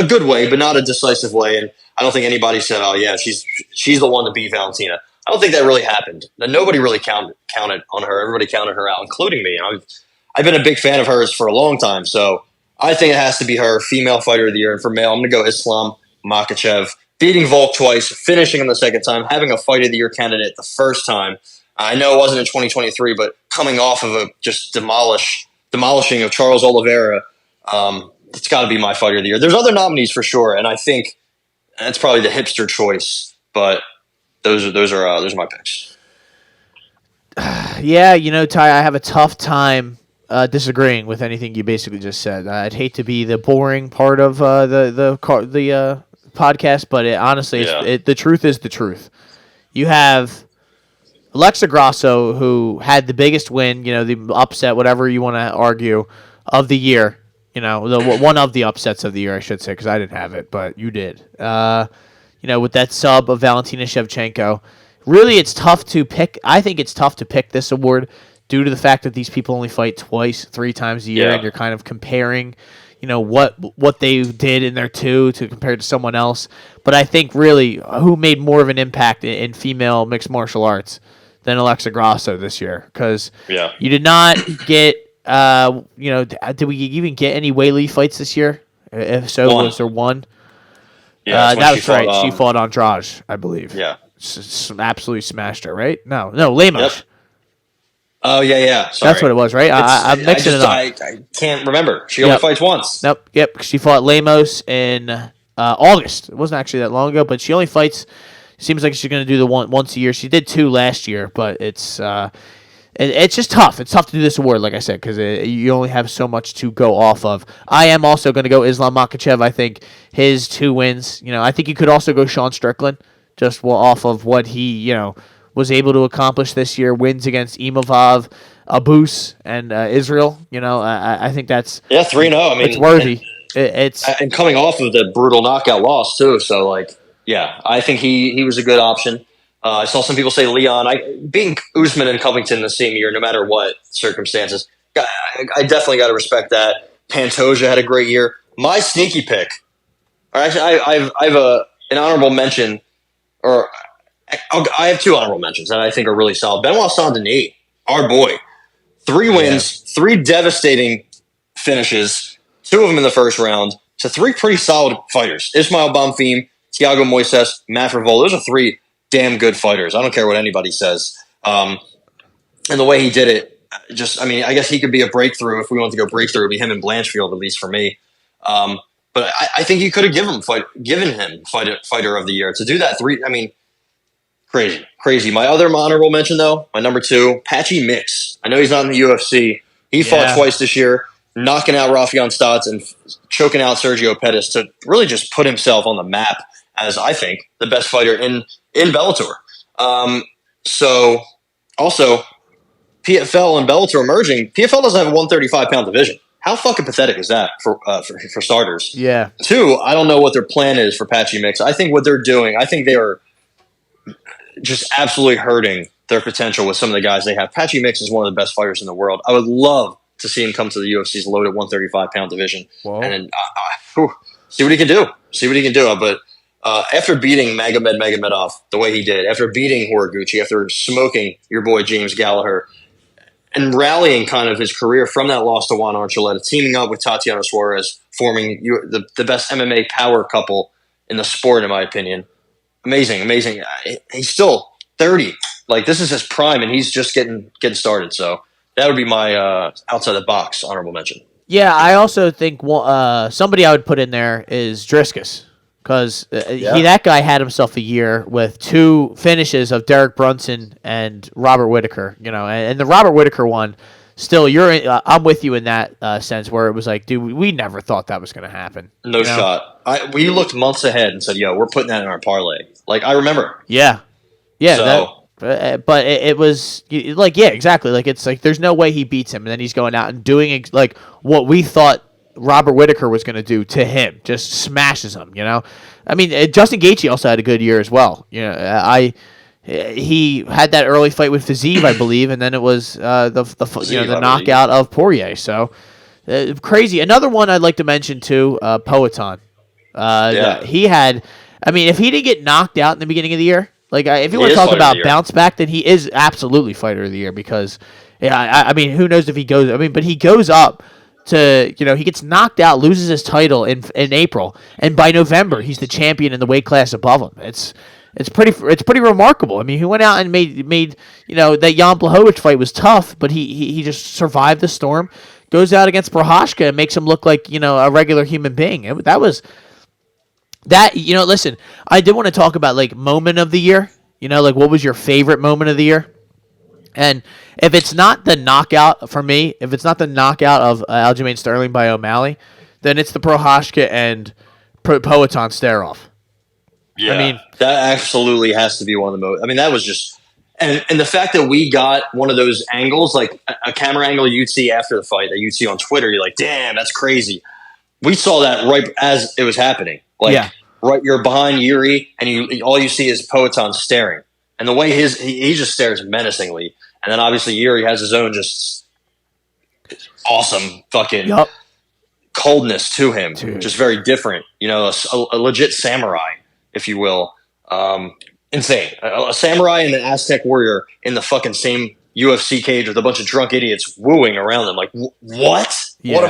good way, but not a decisive way. And I don't think anybody said, "Oh yeah, she's the one to beat Valentina." I don't think that really happened. Nobody really counted on her. Everybody counted her out, including me. I've been a big fan of hers for a long time, so I think it has to be her, female fighter of the year. And for male, I'm going to go Islam Makhachev, beating Volk twice, finishing him the second time, having a fight of the year candidate the first time. I know it wasn't in 2023, but coming off of a just demolishing of Charles Oliveira, it's got to be my fighter of the year. There's other nominees for sure, and I think that's probably the hipster choice, but those are my picks. Yeah, Ty, I have a tough time disagreeing with anything you basically just said. I'd hate to be the boring part of the podcast, but honestly, the truth is the truth. You have Alexa Grasso, who had the biggest win, the upset, whatever you want to argue, of the year. One of the upsets of the year, I should say, because I didn't have it, but you did. With that sub of Valentina Shevchenko. Really, it's tough to pick. I think it's tough to pick this award due to the fact that these people only fight twice, 3 times a year, and you're kind of comparing, what they did in their 2 to compare to someone else. But I think really, who made more of an impact in female mixed martial arts than Alexa Grasso this year? Because you did not get, did we even get any Weili fights this year? If so, was there one? Yeah, that was right. She fought Andrade, I believe. Yeah. Absolutely smashed her, right? No, Lemos. Yep. Oh, yeah. Sorry. That's what it was, right? I'm mixing it up. I can't remember. She only fights once. Nope. Yep. She fought Lemos in August. It wasn't actually that long ago, but she only fights. Seems like she's going to do the once a year. She did 2 last year, but it's just tough. It's tough to do this award, like I said, because you only have so much to go off of. I am also going to go Islam Makhachev. I think his 2 wins. I think you could also go Sean Strickland, just off of what he was able to accomplish this year. Wins against Imavov, Abus, and Israel. I think that's 3-0. I mean, it's worthy. It's coming off of the brutal knockout loss too. So I think he was a good option. I saw some people say Leon. Being Usman and Covington the same year, no matter what circumstances, I definitely got to respect that. Pantoja had a great year. My sneaky pick, or actually, I have an honorable mention, or I have 2 honorable mentions that I think are really solid. Benoit Saint-Denis, our boy, 3 wins, 3 devastating finishes, 2 of them in the first round, to 3 pretty solid fighters. Ismail Bonfim, Thiago Moises, Matt Frevola. Those are 3 damn good fighters. I don't care what anybody says. And the way he did it, I guess he could be a breakthrough. If we want to go breakthrough, it would be him and Blanchfield, at least for me. But I think you could have given him fighter of the year to do that. 3, crazy. My other honorable mention, though, my number 2, Patchy Mix. I know he's not in the UFC. He fought twice this year, knocking out Rafion Stotts and choking out Sergio Pettis to really just put himself on the map as, I think, the best fighter in Bellator. So, also, PFL and Bellator merging, PFL doesn't have a 135-pound division. How fucking pathetic is that for starters? Yeah. Two, I don't know what their plan is for Patchy Mix. I think what they're doing, I think they are just absolutely hurting their potential with some of the guys they have. Patchy Mix is one of the best fighters in the world. I would love to see him come to the UFC's loaded 135-pound division. Whoa. And then see what he can do. But after beating Magomedov the way he did, after beating Horiguchi, after smoking your boy James Gallagher, and rallying kind of his career from that loss to Juan Archuleta, teaming up with Tatiana Suarez, forming the best MMA power couple in the sport, in my opinion. Amazing. He's still 30. Like, this is his prime, and he's just getting started. So that would be my outside the box honorable mention. Yeah, I also think somebody I would put in there is Driscus. Because that guy had himself a year with 2 finishes of Derek Brunson and Robert Whitaker, and the Robert Whitaker one, still, I'm with you in that sense where it was like, dude, we never thought that was going to happen. No shot. We looked months ahead and said, yo, we're putting that in our parlay. Like, I remember. Yeah. Yeah. So, but it was like, yeah, exactly. Like, it's like, there's no way he beats him. And then he's going out and doing like what we thought Robert Whitaker was going to do to him, just smashes him. I mean, Justin Gaethje also had a good year as well. He had that early fight with Fiziev, I believe, and then it was the knockout of Poirier. So crazy. Another one I'd like to mention too, Poatan. He had. I mean, if he didn't get knocked out in the beginning of the year, like if you want to talk about bounce back, then he is absolutely fighter of the year because, I mean, who knows if he goes? I mean, but he goes up to, he gets knocked out, loses his title in April, and by November he's the champion in the weight class above him. It's pretty remarkable. I mean, he went out and made that Jan Blachowicz fight was tough, but he just survived the storm. Goes out against Prochazka and makes him look like a regular human being. Listen, I did want to talk about like moment of the year. Like what was your favorite moment of the year? And if it's not the knockout for me, if it's not the knockout of Aljamain Sterling by O'Malley, then it's the Prochazka and Poatan stare-off. Yeah, I mean, that absolutely has to be one of the most. I mean, that was just, and the fact that we got one of those angles, like a camera angle you'd see after the fight that you'd see on Twitter, you're like, damn, that's crazy. We saw that right as it was happening. Like, right, you're behind Yuri, and all you see is Poatan staring. And the way he just stares menacingly. And then obviously Yuri has his own just awesome fucking coldness to him. Dude. Just very different. A legit samurai, if you will. Insane. A samurai and an Aztec warrior in the fucking same UFC cage with a bunch of drunk idiots wooing around them. Like, what? Yeah. What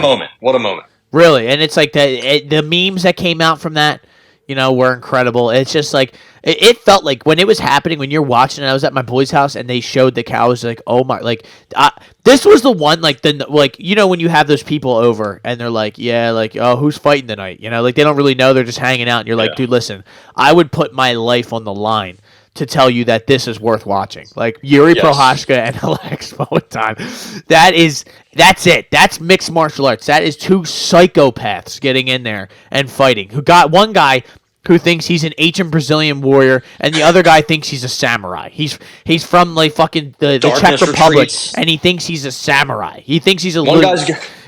a moment. Really. And it's like the memes that came out from that, were incredible. It's just like it felt like when it was happening, when you're watching it, I was at my boy's house and they showed the cows, like, oh my, like this was the one, like when you have those people over and they're like, yeah, like, oh, who's fighting tonight? Like they don't really know, they're just hanging out, and you're like, dude, listen, I would put my life on the line to tell you that this is worth watching. Like Yuri Prochazka and Alex Poatan. That's it. That's mixed martial arts. That is 2 psychopaths getting in there and fighting. Who got one guy who thinks he's an ancient Brazilian warrior, and the other guy thinks he's a samurai. He's from like fucking the Czech Republic, and he thinks he's a samurai. He thinks he's a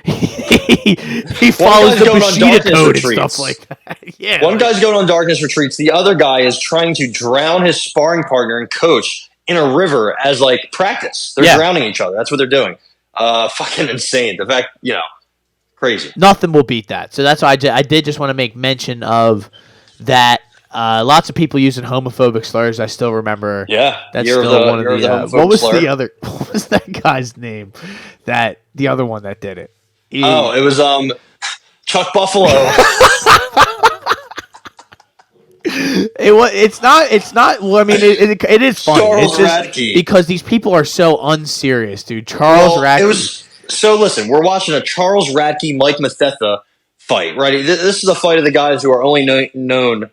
he follows the Bushido code and stuff like that. Yeah. One guy's going on darkness retreats. The other guy is trying to drown his sparring partner and coach in a river as like practice. They're drowning each other. That's what they're doing. Fucking insane. The fact, crazy. Nothing will beat that. So that's why I did just want to make mention of that. Lots of people using homophobic slurs. I still remember. Yeah, that's still one of the. What was the other? What was that guy's name? The other one that did it. It was Chuck Buffalo. It's not. Well, I mean, it is funny. Charles Radke. Because these people are so unserious, dude. Charles Radke. So listen, we're watching a Charles Radke Mike Mathetha fight, right? This is a fight of the guys who are only known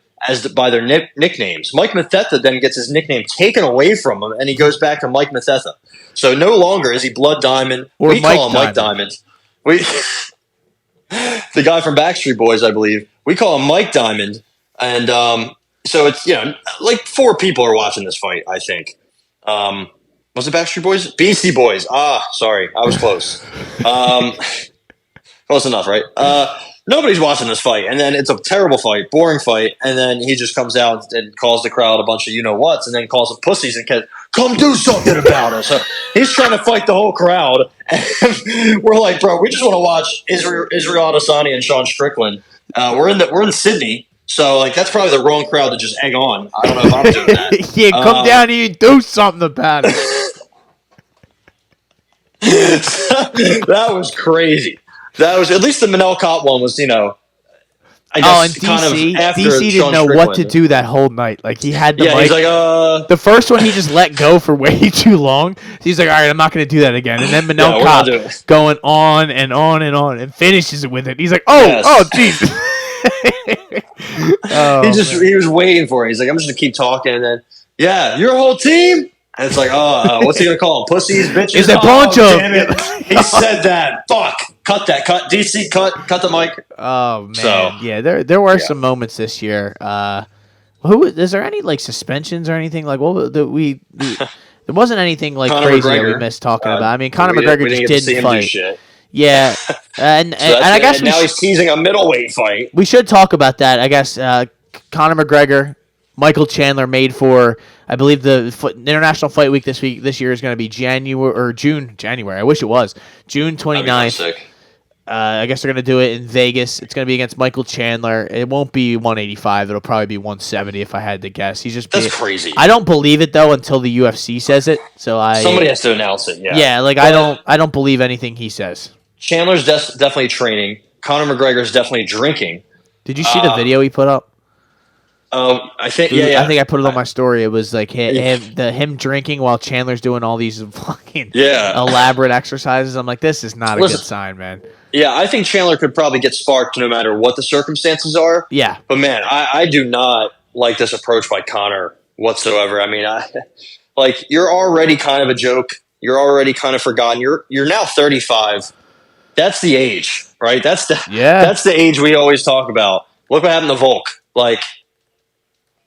by their nicknames. Mike Mathetha then gets his nickname taken away from him, and he goes back to Mike Mathetha. So no longer is he Blood Diamond. We call him Mike Diamond. The guy from Backstreet Boys, I believe. We call him Mike Diamond. And so it's, like 4 people are watching this fight, I think. Was Was it Backstreet Boys? Beastie Boys. Sorry, I was close. Close enough, right? Nobody's watching this fight, and then it's a terrible fight, boring fight, and then he just comes out and calls the crowd a bunch of you-know-whats, and then calls them pussies and says, come do something about it. So he's trying to fight the whole crowd, and we're like, bro, we just want to watch Israel Adesanya and Sean Strickland. We're in Sydney, so like that's probably the wrong crowd to just egg on. I don't know if I'm doing that. Yeah, come down here and do something about it. That was crazy. That was at least the Manel Cop one was, I guess and kind DC, of after DC didn't Sean know Strickland. what to do that whole night. Like he had the mic. He's like, the first one he just let go for way too long. He's like, all right, I'm not going to do that again. And then Manel Cop going on and on and on and finishes it with it. He's like, oh, jeez. He was waiting for it. He's like, I'm just gonna keep talking, and then your whole team. And it's like, what's he gonna call them? Pussies, bitches. It's a bunch of. Damn it. He said that. Fuck. Cut that. Cut DC. Cut the mic. Oh man, yeah. There were some moments this year. Is there any like suspensions or anything like? Well, there wasn't anything like Conor crazy McGregor, that we missed talking about. I mean, Conor McGregor just didn't fight. Yeah, and I guess now he's teasing a middleweight fight. We should talk about that. I guess Conor McGregor, Michael Chandler made for, I believe the International Fight Week this year is going to be January. I wish it was June 29th. I guess they're going to do it in Vegas. It's going to be against Michael Chandler. It won't be 185. It'll probably be 170 if I had to guess. That's crazy. I don't believe it though until the UFC says it. So somebody has to announce it. Yeah. Yeah, like I don't believe anything he says. Chandler's definitely training. Conor McGregor's definitely drinking. Did you see the video he put up? I think I think I put it on my story. It was like him drinking while Chandler's doing all these fucking elaborate exercises. I'm like, this is not a good sign, man. Yeah, I think Chandler could probably get sparked no matter what the circumstances are. Yeah. But man, I do not like this approach by Conor whatsoever. I mean, you're already kind of a joke. You're already kind of forgotten. You're now 35. That's the age, right? That's the age we always talk about. Look what happened to Volk. Like,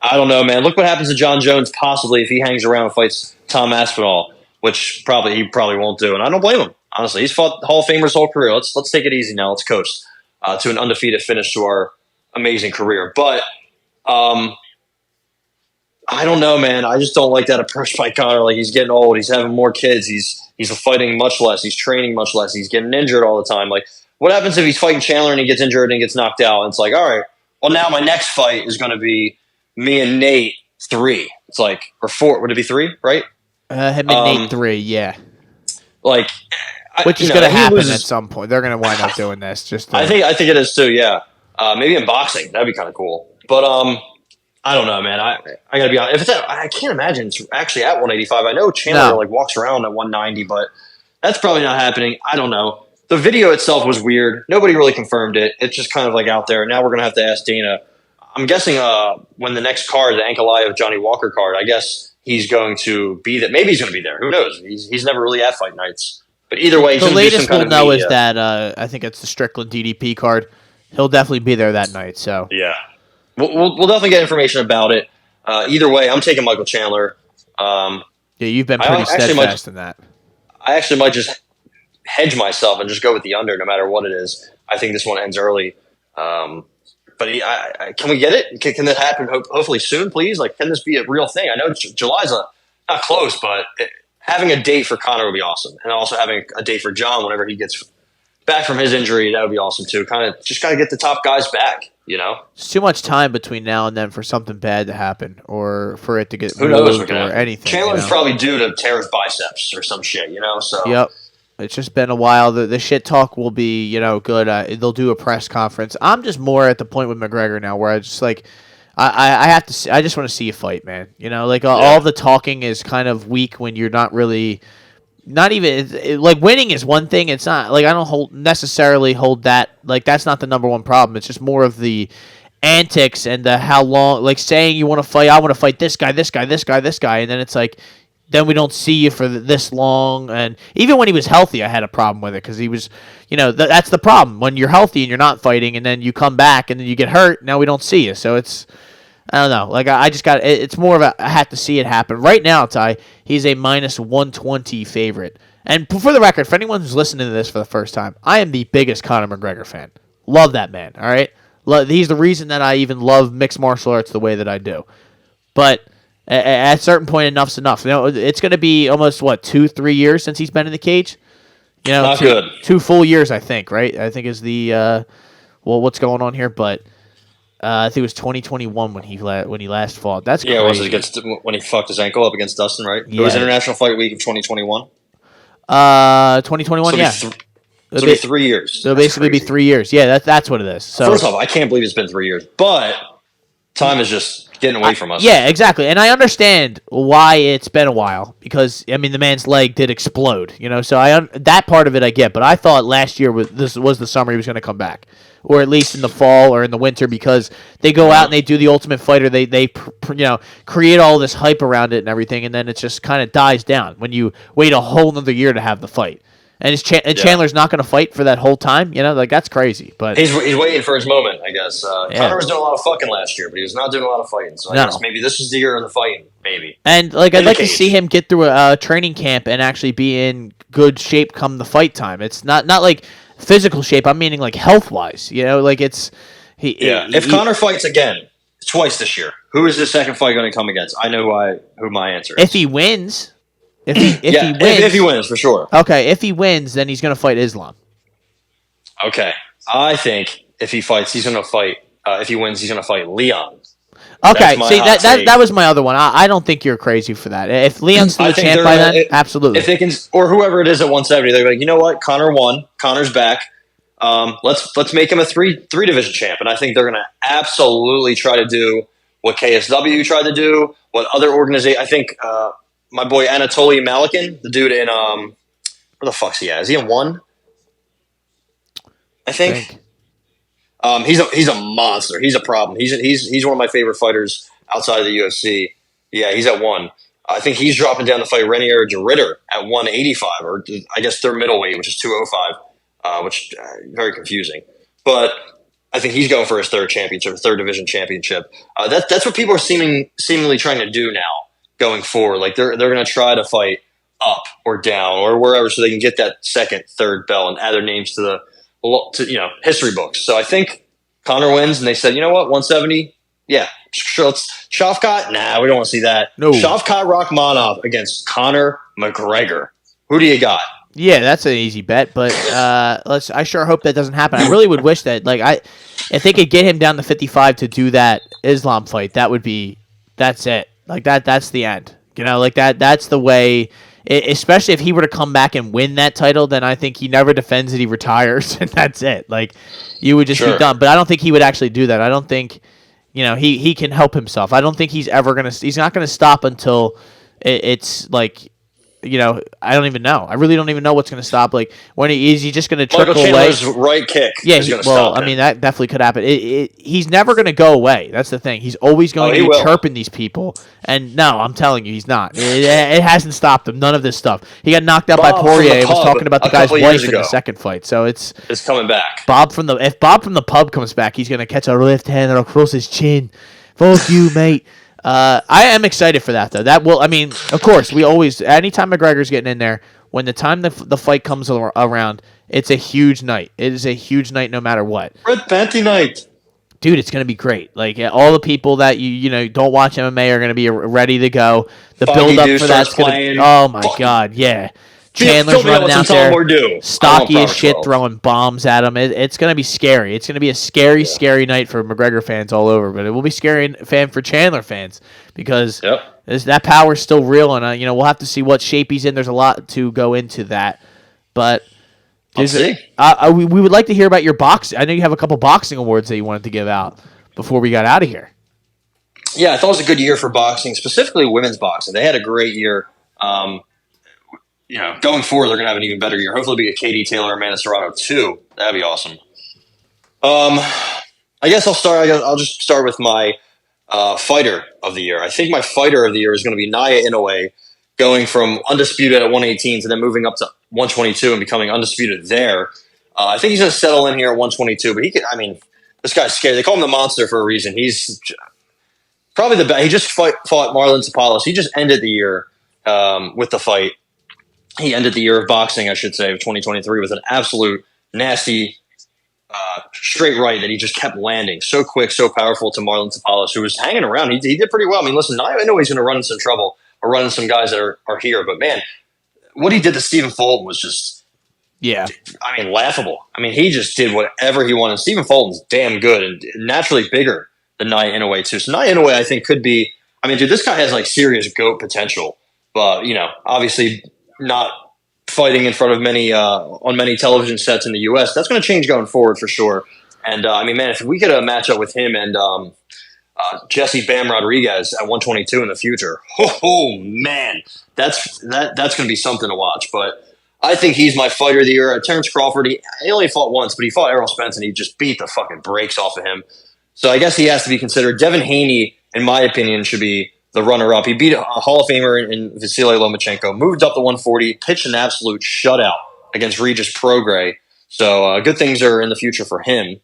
I don't know, man. Look what happens to John Jones possibly if he hangs around and fights Tom Aspinall, which he probably won't do. And I don't blame him. Honestly, he's fought Hall of Famers his whole career. Let's take it easy now. Let's coast to an undefeated finish to our amazing career. But I don't know, man. I just don't like that approach by Conor. Like, he's getting old. He's having more kids. He's fighting much less. He's training much less. He's getting injured all the time. Like, what happens if he's fighting Chandler and he gets injured and gets knocked out? And it's like, all right, well, now my next fight is going to be me and Nate 3. It's like, or 4. Would it be 3, right? Him and Nate 3, yeah. Like, which is going to happen at some point. They're going to wind up doing this. I think it is too. Yeah, maybe in boxing that'd be kind of cool. But I don't know, man. I gotta be honest. I can't imagine it's actually at 185. I know Chandler walks around at 190, but that's probably not happening. I don't know. The video itself was weird. Nobody really confirmed it. It's just kind of like out there. Now we're gonna have to ask Dana. I'm guessing when the next card, the Ankalaev Johnny Walker card, I guess he's going to be there. Maybe he's going to be there. Who knows? He's never really at fight nights. But either way, the latest we'll know is that I think it's the Strickland DDP card. He'll definitely be there that night. So yeah, we'll definitely get information about it. Either way, I'm taking Michael Chandler. Yeah, you've been pretty steadfast in that. I actually might just hedge myself and just go with the under, no matter what it is. I think this one ends early. But can we get it? Can that happen? Hopefully soon, please. Like, can this be a real thing? I know July's not close, but having a date for Conor would be awesome, and also having a date for John whenever he gets back from his injury, that would be awesome too. Kind of just got to get the top guys back, you know. It's too much time between now and then for something bad to happen, or for it to get who knows or anything. Chandler's probably due to tear his biceps or some shit, you know. So yep. It's just been a while. The shit talk will be, good. They'll do a press conference. I'm just more at the point with McGregor now where I just like, I have to. I just want to see a fight, man. All the talking is kind of weak when you're not really, not even like winning is one thing. It's not like I don't necessarily hold that. Like that's not the number one problem. It's just more of the antics and the how long. Like saying you want to fight. I want to fight this guy, this guy, this guy, this guy, and then it's like. Then we don't see you for this long. And even when he was healthy, I had a problem with it because he was, that's the problem. When you're healthy and you're not fighting and then you come back and then you get hurt, now we don't see you. So it's, I don't know. Like I just got it's more of a I had to see it happen. Right now, Ty, he's a minus 120 favorite. And for the record, for anyone who's listening to this for the first time, I am the biggest Conor McGregor fan. Love that man. All right, he's the reason that I even love mixed martial arts the way that I do. But at a certain point, enough's enough. It's going to be almost 2-3 years since he's been in the cage. Not good. 2 full years, I think. Right? I think is the what's going on here, but. I think it was 2021 when he last fought. That's crazy. Yeah, was it against when he fucked his ankle up against Dustin, right? Yeah. It was International Fight Week of 2021. 2021, yeah. So it'll be 3 years. It'll basically be 3 years. Yeah, that's what it is. So first off, I can't believe it's been 3 years, but time is just getting away from us. Yeah, exactly. And I understand why it's been a while because the man's leg did explode. So that part of it I get. But I thought last year was the summer he was going to come back. Or at least in the fall or in the winter, because they go out and they do the Ultimate Fighter. They create all this hype around it and everything, and then it just kind of dies down when you wait a whole another year to have the fight. And Chandler's not going to fight for that whole time. That's crazy. But he's waiting for his moment, I guess. Conor was doing a lot of fucking last year, but he was not doing a lot of fighting. So I guess maybe this is the year of the fighting. Maybe. And I'd like to see him get through a training camp and actually be in good shape come the fight time. It's not like physical shape. I'm meaning like health wise. If Conor fights again twice this year, who is the second fight going to come against? I know who my answer is. If he wins, if he wins for sure. Okay, if he wins, then he's going to fight Islam. Okay, I think if he fights, he's going to fight. If he wins, he's going to fight Leon. Okay, see that was my other one. I don't think you're crazy for that. If Leon's still the champ by then, absolutely. If they can, or whoever it is at 170, they're like, you know what, Conor won. Conor's back. Let's make him a three division champ, and I think they're going to absolutely try to do what KSW tried to do, what other organization. I think my boy Anatoly Malikin, the dude in where the fuck's he at? Is he in one? I think. He's a monster. He's a problem. He's one of my favorite fighters outside of the UFC. Yeah, he's at one. I think he's dropping down to fight Renier Ritter at 185, or I guess their middleweight, which is 205, which very confusing. But I think he's going for his third division championship. That's what people are seemingly trying to do now, going forward. Like they're going to try to fight up or down or wherever, so they can get that second, third belt and add their names to the history books. So I think Conor wins, and they said, you know what, 170, yeah, sure. Let's Shavkat. Nah, we don't want to see that. No, Shavkat Rakhmonov against Conor McGregor. Who do you got? Yeah, that's an easy bet, but I sure hope that doesn't happen. I really would wish that, if they could get him down to 55 to do that Islam fight, that's it. Like that's the end. That's the way. Especially if he were to come back and win that title, then I think he never defends it. He retires, and that's it. Like, you would just be done. But I don't think he would actually do that. I don't think, he can help himself. I don't think he's ever he's not gonna stop until it's like, I don't even know. I really don't even know what's gonna stop. Like, when is he just gonna trickle away? Michael Chandler's right kick. Yeah, that definitely could happen. He's never gonna go away. That's the thing. He's always going to be chirping these people. And no, I'm telling you, he's not. It hasn't stopped him. None of this stuff. He got knocked out by Poirier. He was talking about the guy's wife in the second fight. So it's coming back. If Bob from the pub comes back, he's gonna catch a left hand across his chin. Fuck you, mate. I am excited for that, though. Of course, anytime McGregor's getting in there, when the time the fight comes around, it's a huge night. It is a huge night no matter what. Red Panty night. Dude, it's going to be great. Like, all the people that you don't watch MMA are going to be ready to go. The build-up for that's going to be... Oh, my God, yeah. Chandler's running out there, stocky as shit, throwing bombs at him. It's going to be scary. It's going to be a scary, scary night for McGregor fans all over. But it will be scary for Chandler fans because that power is still real. And we'll have to see what shape he's in. There's a lot to go into that. But we would like to hear about your boxing. I know you have a couple boxing awards that you wanted to give out before we got out of here. Yeah, I thought it was a good year for boxing, specifically women's boxing. They had a great year. Going forward, they're going to have an even better year. Hopefully, we get Katie Taylor, Amanda Serrano too. That'd be awesome. I guess I'll start. I'll just start with my fighter of the year. I think my fighter of the year is going to be Nia Inoue, going from undisputed at 118 to then moving up to 122 and becoming undisputed there. I think he's going to settle in here at 122. But this guy's scary. They call him the monster for a reason. Probably the best. He just fought Marlon Tapales. He just ended the year with the fight. He ended the year of boxing, I should say, of 2023 with an absolute nasty straight right that he just kept landing so quick, so powerful to Marlon Tapales, who was hanging around. He did pretty well. I mean, listen, I know he's going to run into some trouble or run into some guys that are here, but man, what he did to Stephen Fulton was just, laughable. I mean, he just did whatever he wanted. Stephen Fulton's damn good and naturally bigger than Nia Inoue too. So Nia Inoue, I think, could be. I mean, dude, this guy has like serious GOAT potential, but obviously not fighting in front of many on many television sets in the U.S. That's going to change going forward for sure. And man, if we could match up with him and Jesse Bam Rodriguez at 122 in the future, oh man, that's going to be something to watch. But I think he's my fighter of the year. Terrence Crawford, he only fought once, but he fought Errol Spence and he just beat the fucking brakes off of him. So I guess he has to be considered. Devin Haney, in my opinion, should be the runner-up. He beat a Hall of Famer in Vasily Lomachenko, moved up to 140, pitched an absolute shutout against Regis Prograis. So good things are in the future for him.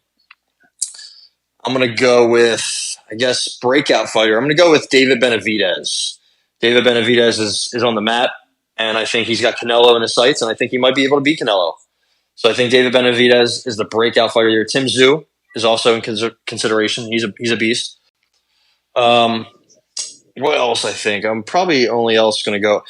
I'm going to go with, I guess, breakout fighter. I'm going to go with David Benavidez. David Benavidez is on the map, and I think he's got Canelo in his sights, and I think he might be able to beat Canelo. So I think David Benavidez is the breakout fighter here. Tim Tszyu is also in consideration. He's a beast. What else? I think I'm probably only else going to go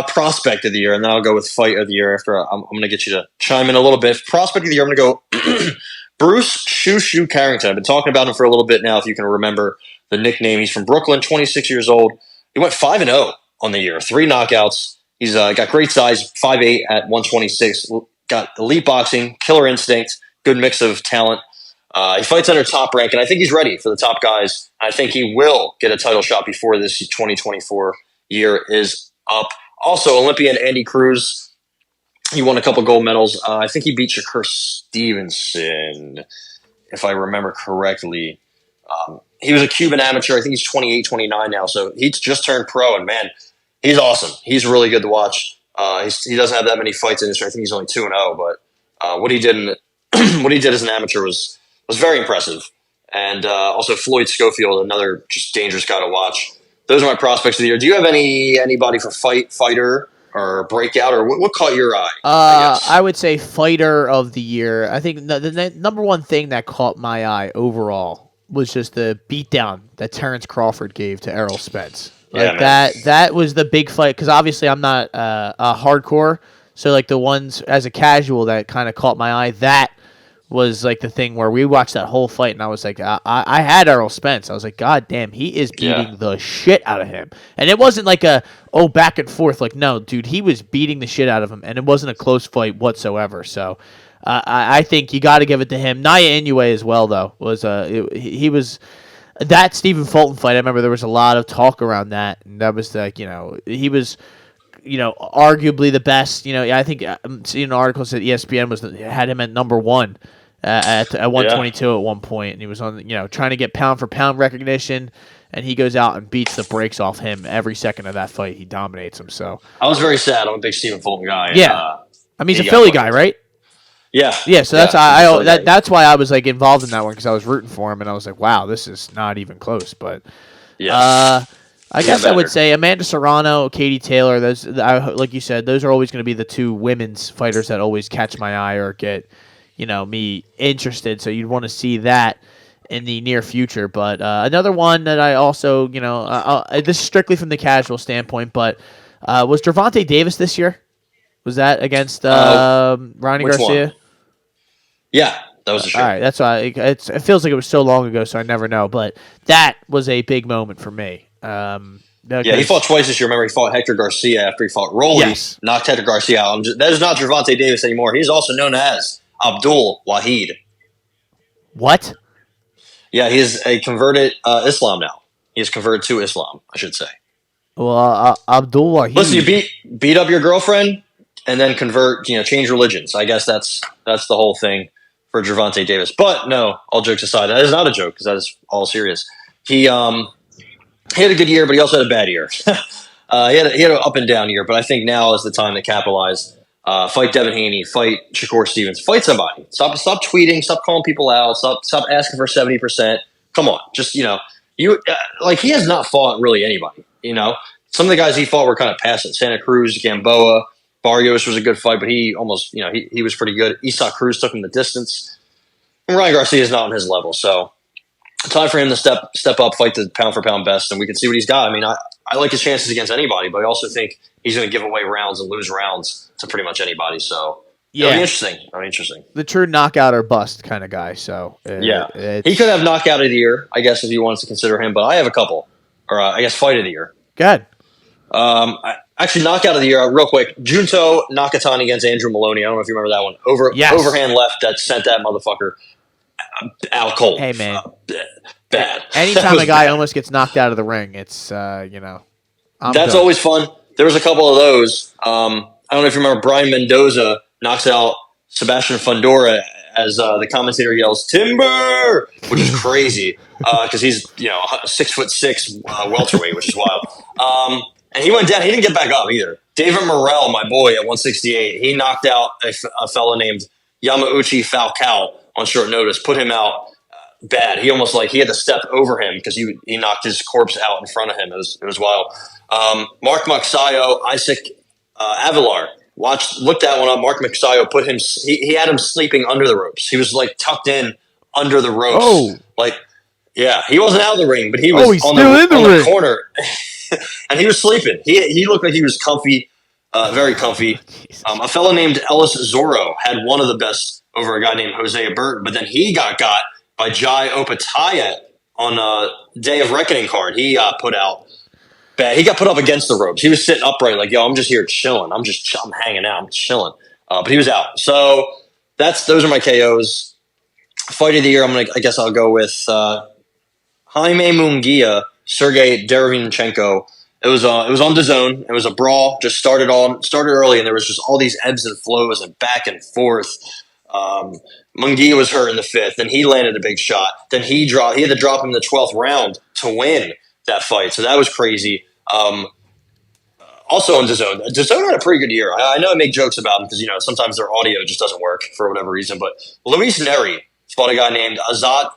prospect of the year, and then I'll go with fight of the year after. I'm going to get you to chime in a little bit. Prospect of the year, I'm going to go Bruce Shoo Carrington. I've been talking about him for a little bit now. If you can remember the nickname, he's from Brooklyn, 26 years old. He went 5-0 on the year, 3 knockouts. He's got great size, 5'8" at 126. Got elite boxing, killer instinct, good mix of talent. He fights under Top Rank, and I think he's ready for the top guys. I think he will get a title shot before this 2024 year is up. Also, Olympian Andy Cruz, he won a couple gold medals. I think he beat Shakur Stevenson, if I remember correctly. He was a Cuban amateur. I think he's 28, 29 now, so he's just turned pro, and man, he's awesome. He's really good to watch. He doesn't have that many fights in history. I think he's only 2-0, but what he did what he did as an amateur was very impressive. And also Floyd Schofield, another just dangerous guy to watch. Those are my prospects of the year. Do you have anybody for fighter or breakout, or what caught your eye? I would say fighter of the year. I think the number one thing that caught my eye overall was just the beatdown that Terrence Crawford gave to Errol Spence. Like that was the big fight, because obviously I'm not a hardcore, so like the ones as a casual that kind of caught my eye, that was like the thing where we watched that whole fight, and I was like, I had Errol Spence. I was like, God damn, he is beating the shit out of him. And it wasn't like back and forth. Like, no, dude, he was beating the shit out of him, and it wasn't a close fight whatsoever. So I think you got to give it to him. Nia Inoue as well, though, was he was that Stephen Fulton fight. I remember there was a lot of talk around that, and that was like, he was, arguably the best. I think I'm seeing articles that ESPN had him at number 1. At 122 at one point, and he was on, trying to get pound for pound recognition, and he goes out and beats the brakes off him every second of that fight. He dominates him. So I was very sad. I'm a big Stephen Fulton guy. Yeah, I mean, he's a Philly guy, right? Yeah. So that's that's why I was like involved in that one, because I was rooting for him, and I was like, wow, this is not even close. But I guess I would say Amanda Serrano, Katie Taylor. Those, like you said, those are always going to be the 2 women's fighters that always catch my eye or get me interested, so you'd want to see that in the near future. But another one that I also, this is strictly from the casual standpoint, but was Gervonta Davis this year? Was that against Ronnie Garcia? One? Yeah, that was a show. All right, that's why it feels like it was so long ago, so I never know. But that was a big moment for me. He fought twice this year. Remember, he fought Hector Garcia after he fought Rolly. Knocked Hector Garcia out. That is not Gervonta Davis anymore. He's also known as Abdul Wahid. What? Yeah, he is a converted Islam now. He is converted to Islam, I should say. Well, Abdul Wahid. Listen, you beat up your girlfriend and then convert, change religions. I guess that's the whole thing for Gervonta Davis. But no, all jokes aside, that is not a joke, because that is all serious. He had a good year, but he also had a bad year. He had an up and down year, but I think now is the time to capitalize. Fight Devin Haney, fight Shakur Stevens, fight somebody. Stop tweeting, stop calling people out, stop asking for 70%. Come on, just like he has not fought really anybody. Some of the guys he fought were kind of past it. Santa Cruz, Gamboa, Barrios was a good fight, but he almost he was pretty good. Isak Cruz took him the distance. And Ryan Garcia is not on his level, so time for him to step up, fight the pound for pound best, and we can see what he's got. I mean, I like his chances against anybody, but I also think he's going to give away rounds and lose rounds to pretty much anybody. So it'll be interesting. The true knockout or bust kind of guy. So he could have knockout of the year, I guess, if you wanted to consider him. But I have a couple, or I guess fight of the year. Good. Actually, knockout of the year, real quick. Junto Nakatani against Andrew Maloney. I don't know if you remember that one. Overhand left that sent that motherfucker out cold. Hey, man. Bad. Anytime a guy almost gets knocked out of the ring, it's, that's good. always fun. There was a couple of those. I don't know if you remember Brian Mendoza knocks out Sebastian Fundora as the commentator yells, "Timber!" which is crazy because he's 6'6" welterweight, which is wild. And he went down. He didn't get back up either. David Morrell, my boy, at 168, he knocked out a fellow named Yamauchi Falcao on short notice, put him out bad. He almost he had to step over him because he knocked his corpse out in front of him. It was wild. Mark Magsayo, Isaac Avilar. Look that one up. Mark Magsayo put him. He had him sleeping under the ropes. He was tucked in under the ropes. Oh, he wasn't out of the ring, but he was he's on still in the ring. Corner, and he was sleeping. He looked like he was comfy, very comfy. A fellow named Ellis Zorro had one of the best over a guy named Hosea Burton, but then he got by Jai Opataya on Day of Reckoning card. He got put out bad. He got put up against the ropes. He was sitting upright yo, I'm just here chilling. I'm hanging out. I'm chilling. But he was out. So those are my KOs. Fight of the year, I guess I'll go with Jaime Munguia, Sergey Derevyanchenko. It was on DAZN. It was a brawl. Just started early, and there was just all these ebbs and flows and back and forth. Munguia was hurt in the 5th, and he landed a big shot. Then he had to drop him in the 12th round to win that fight. So that was crazy. Also on DAZN. DAZN had a pretty good year. I know I make jokes about him because sometimes their audio just doesn't work for whatever reason. But Luis Neri fought a guy named Azat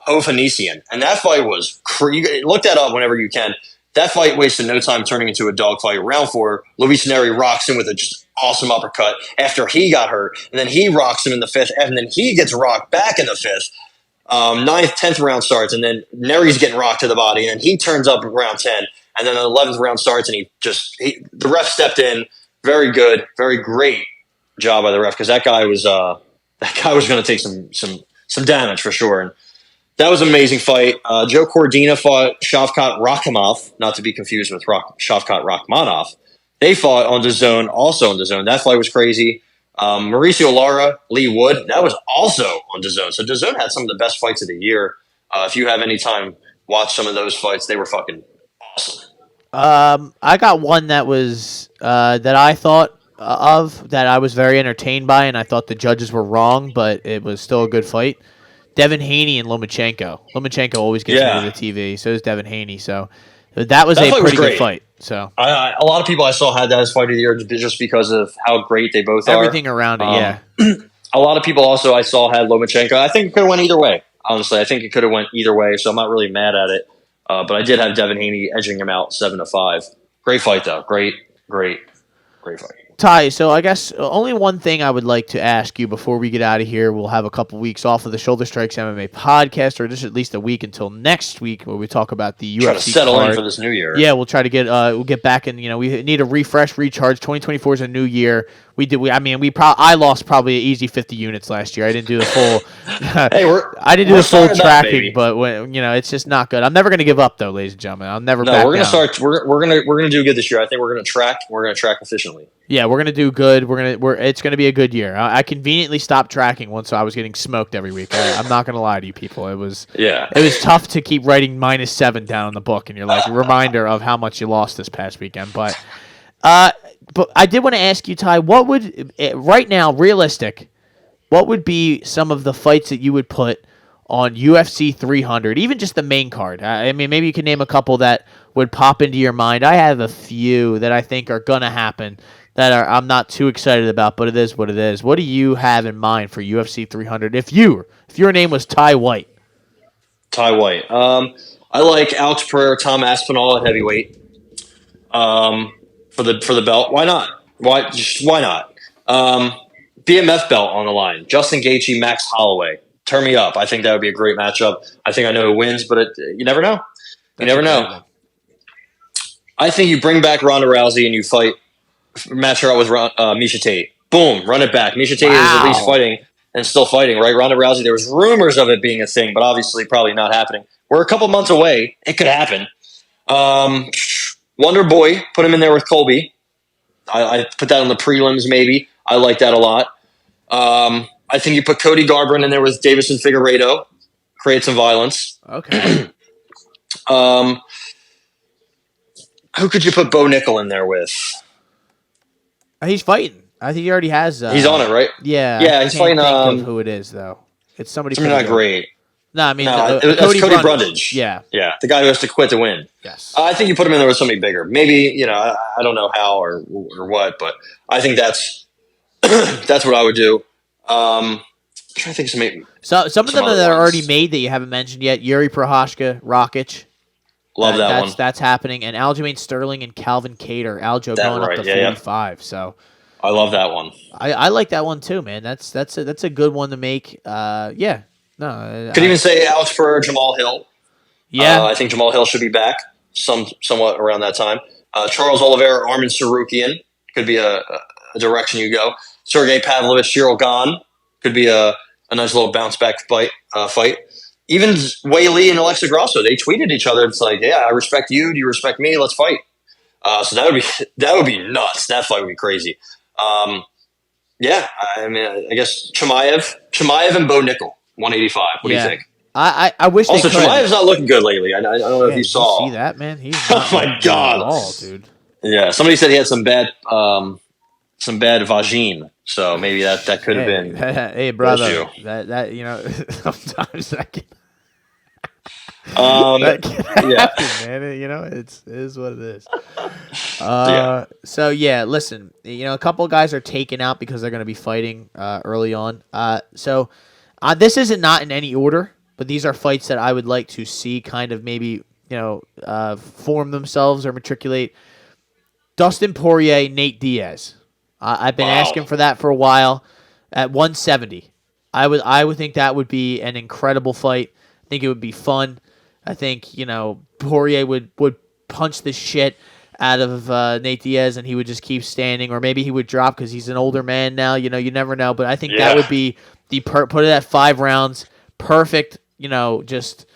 Hovhannisyan, and that fight was look that up whenever you can. That fight wasted no time turning into a dogfight. Round 4, Luis Neri rocks him with a just awesome uppercut after he got hurt, and then he rocks him in the 5th, and then he gets rocked back in the 5th. 9th, 10th round starts, and then Neri's getting rocked to the body, and then he turns up round 10, and then the 11th round starts, and the ref stepped in. Very good, very great job by the ref because that guy was going to take some damage for sure. And that was an amazing fight. Joe Cordina fought Shavkat Rakhimov, not to be confused with Shavkat Rachmanov. They fought on DAZN, also on DAZN. That fight was crazy. Mauricio Lara, Lee Wood, that was also on DAZN. So DAZN had some of the best fights of the year. If you have any time, watch some of those fights. They were fucking awesome. I got one that was that I thought of that I was very entertained by, and I thought the judges were wrong, but it was still a good fight. Devin Haney and Lomachenko. Lomachenko always gets me to the TV. So does Devin Haney. So that was a pretty good fight. So a lot of people I saw had that as fight of the year just because of how great they both are. Everything around it, yeah. A lot of people also I saw had Lomachenko. I think it could have went either way. Honestly, I think it could have went either way. So I'm not really mad at it. But I did have Devin Haney edging him out 7-5. Great fight though. Great fight. Ty, so I guess only one thing I would like to ask you before we get out of here. We'll have a couple weeks off of the Shoulder Strikes MMA podcast, or just at least a week until next week, where we talk about the UFC. Try to settle in for this new year. Yeah, we'll try to get back in. We need a refresh, recharge. 2024 is a new year. I lost probably an easy 50 units last year. I didn't do the full. I didn't do the full tracking, but it's just not good. I'm never going to give up, though, ladies and gentlemen. I'll never. No, we're going to start. We're going to do good this year. I think we're going to track. We're going to track efficiently. Yeah, we're gonna do good. It's gonna be a good year. I conveniently stopped tracking once I was getting smoked every week. I'm not gonna lie to you, people. It was tough to keep writing -7 down in the book, and you're like a reminder of how much you lost this past weekend. But I did want to ask you, Ty, what would right now realistic? What would be some of the fights that you would put on UFC 300, even just the main card? I mean, maybe you can name a couple that would pop into your mind. I have a few that I think are gonna happen. I'm not too excited about, but it is what it is. What do you have in mind for UFC 300? If your name was Ty White. Ty White. I like Alex Pereira, Tom Aspinall at heavyweight for the belt. Why not? Why not? BMF belt on the line. Justin Gaethje, Max Holloway. Turn me up. I think that would be a great matchup. I think I know who wins, but you never know. You never know. I think you bring back Ronda Rousey and you match her up with Misha Tate. Boom, run it back. Misha Tate is at least fighting and still fighting, right? Ronda Rousey, there was rumors of it being a thing, but obviously probably not happening. We're a couple months away. It could happen. Wonder Boy, put him in there with Colby. I put that on the prelims maybe. I like that a lot. I think you put Cody Garbrandt in there with Davison Figueiredo. Create some violence. Okay. Who could you put Bo Nickel in there with? He's fighting. I think he already has. He's on it, right? Yeah. Yeah, he's fighting. Think of who it is though. It's somebody. Not great. No, I mean Cody Brundage. Yeah, the guy who has to quit to win. Yes. I think you put him in there with somebody bigger. Maybe I don't know how or what, but I think that's that's what I would do. I'm trying to think some of them that are already made that you haven't mentioned yet. Yuri Prochazka, Rakic. Love that one. That's happening. And Aljamain Sterling and Calvin Cater. Aljo going up to 45. Yeah. So I love that one. I like that one too, man. That's a good one to make. Yeah. No. Could even say Alex Pereira, Jamal Hill. Yeah. I think Jamal Hill should be back somewhat around that time. Charles Oliveira, Armin Sarukian could be a direction you go. Sergey Pavlovich, Cyril Gane could be a nice little bounce back fight. Even Wei Li and Alexa Grasso, they tweeted each other. It's like, yeah, I respect you. Do you respect me? Let's fight. So that would be nuts. That fight would be crazy. Yeah, I mean, I guess Chimaev and Bo Nickel, 185. What do you think? I wish. Also, Chimaev's not looking good lately. I don't know if you saw. See that, man? He's oh my god, at all, dude. Yeah, somebody said he had some bad vagine. So maybe that could have been. Hey, brother, that sometimes that can. That can happen, man. It is what it is. So yeah, listen. A couple of guys are taken out because they're going to be fighting early on. So this isn't not in any order, but these are fights that I would like to see kind of maybe form themselves or matriculate. Dustin Poirier, Nate Diaz. I've been asking for that for a while. At 170, I would think that would be an incredible fight. I think it would be fun. I think Poirier would punch the shit out of Nate Diaz, and he would just keep standing, or maybe he would drop because he's an older man now. You never know. But I think that would be put it at 5 rounds, perfect. Just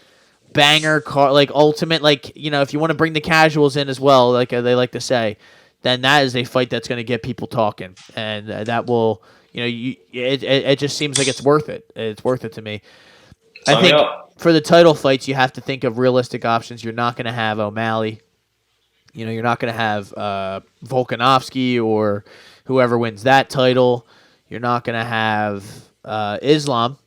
banger ultimate. If you want to bring the casuals in as well, like they like to say, then that is a fight that's going to get people talking, and that will. It just seems like it's worth it. It's worth it to me. I think for the title fights, you have to think of realistic options. You're not going to have O'Malley. You're not going to have Volkanovski or whoever wins that title. You're not going to have Islam,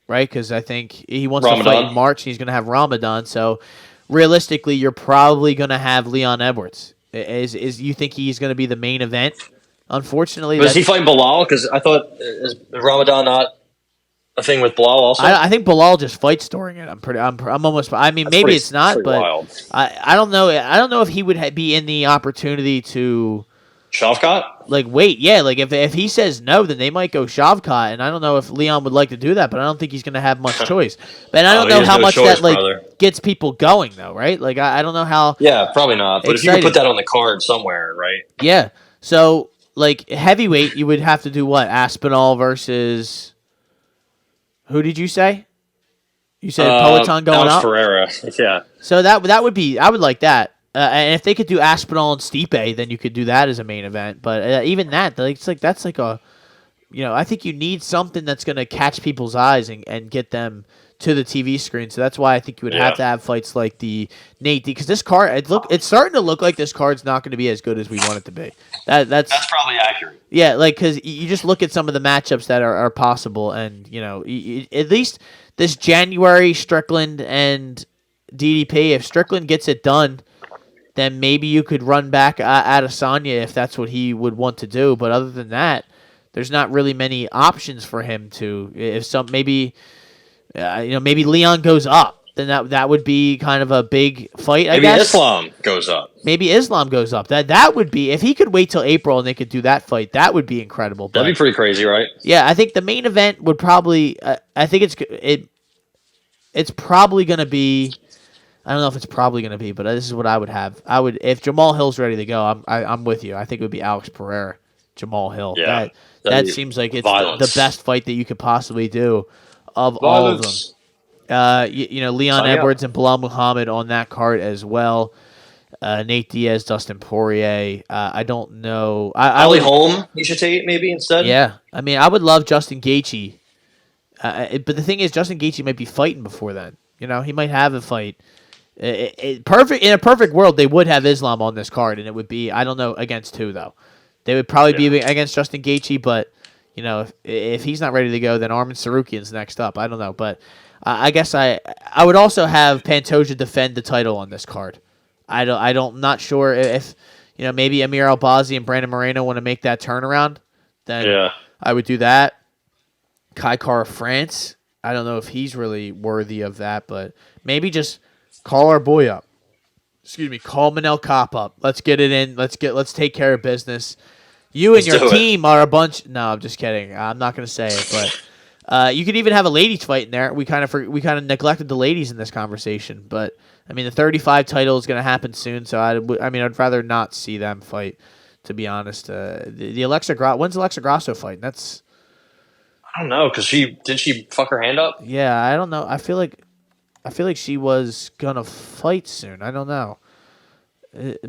right? Because I think he wants to fight in March. And he's going to have Ramadan. So realistically, you're probably going to have Leon Edwards. Is you think he's going to be the main event? Unfortunately, is he fighting Bilal? Because I thought is Ramadan not a thing with Bilal also? I think Bilal just fights during it. I'm almost. I mean, maybe it's not, but wild. I don't know. I don't know if he would be in the opportunity to Shavkat. Wait, yeah. If he says no, then they might go Shavkat, and I don't know if Leon would like to do that, but I don't think he's going to have much choice. But I don't know how much that gets people going though, right? I don't know how. Yeah, probably not. But if you could put that on the card somewhere, right? Yeah. So heavyweight, you would have to do what? Aspinall versus. Who did you say? You said Peloton going up? Ferreira, yeah. So that would be, I would like that. And if they could do Aspinall and Stipe, then you could do that as a main event. But even that, that's like a, I think you need something that's going to catch people's eyes and get them to the TV screen. So that's why I think you would have to have fights like the Nate D. Because this card, it's starting to look like this card's not going to be as good as we want it to be. That's probably accurate. Yeah, because you just look at some of the matchups that are possible, and at least this January Strickland and DDP. If Strickland gets it done, then maybe you could run back Adesanya if that's what he would want to do. But other than that, there's not really many options for him to. Maybe Leon goes up then that would be kind of a big fight, I Maybe guess. Islam goes up. Maybe Islam goes up. That would be, if he could wait till April and they could do that fight, that would be incredible. That'd be pretty crazy, right? Yeah, I think the main event would probably. I think it's probably going to be. I don't know if it's probably going to be, but this is what I would have. If Jamal Hill's ready to go, I'm with you. I think it would be Alex Pereira, Jamal Hill. Yeah, that seems like it's the best fight that you could possibly do of all of them. Leon Edwards and Bilal Muhammad on that card as well. Nate Diaz, Dustin Poirier. I don't know. Ali Holm, you should take it maybe instead. Yeah, I mean, I would love Justin Gaethje, but the thing is, Justin Gaethje might be fighting before then. He might have a fight. In a perfect world, they would have Islam on this card, and it would be, I don't know against who though. They would probably be against Justin Gaethje, but if he's not ready to go, then Arman Sarukian's next up. I don't know, but I guess I would also have Pantoja defend the title on this card. I'm not sure if maybe Amir Albazi and Brandon Moreno want to make that turnaround. Then I would do that. Kai Kara France. I don't know if he's really worthy of that, but maybe just call our boy up. Call Manel Kopp up. Let's get it in. Let's take care of business. You and your team are a bunch. No, I'm just kidding. I'm not going to say it, but you could even have a ladies fight in there. We kind of neglected the ladies in this conversation, but I mean the 35 title is going to happen soon. So I'd rather not see them fight. To be honest, the Alexa when's Alexa Grasso fight? I don't know, because she fuck her hand up? Yeah, I don't know. I feel like she was gonna fight soon. I don't know,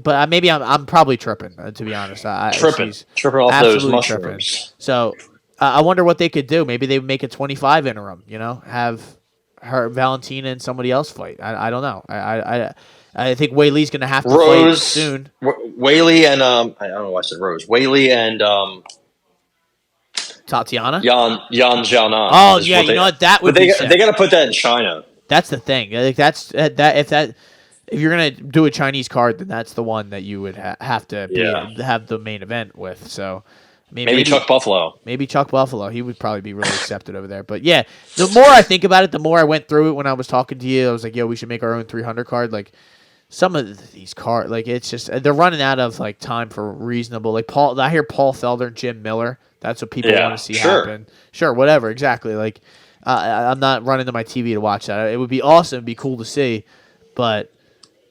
but maybe I'm probably tripping. To be honest, tripping off those mushrooms. Tripping. So I wonder what they could do. Maybe they would make a 25 interim. Have her Valentina and somebody else fight. I don't know. I think Weili's gonna have to fight soon. Weili and I don't know why I said Rose. Weili and Tatiana? Yan Xiaonan. Oh yeah, you know what? That would be sick. They got to put that in China. That's the thing. I think if you're gonna do a Chinese card, then that's the one that you would have to have the main event with. So maybe Chuck Buffalo. Maybe Chuck Buffalo. He would probably be really accepted over there. But yeah, the more I think about it, the more I went through it when I was talking to you. I was like, yo, we should make our own 300 card. Like some of these cards, like it's just they're running out of like time for reasonable. Like I hear Paul Felder and Jim Miller. That's what people want to see happen. Sure, whatever, exactly. Like I'm not running to my TV to watch that. It would be awesome. It'd be cool to see, but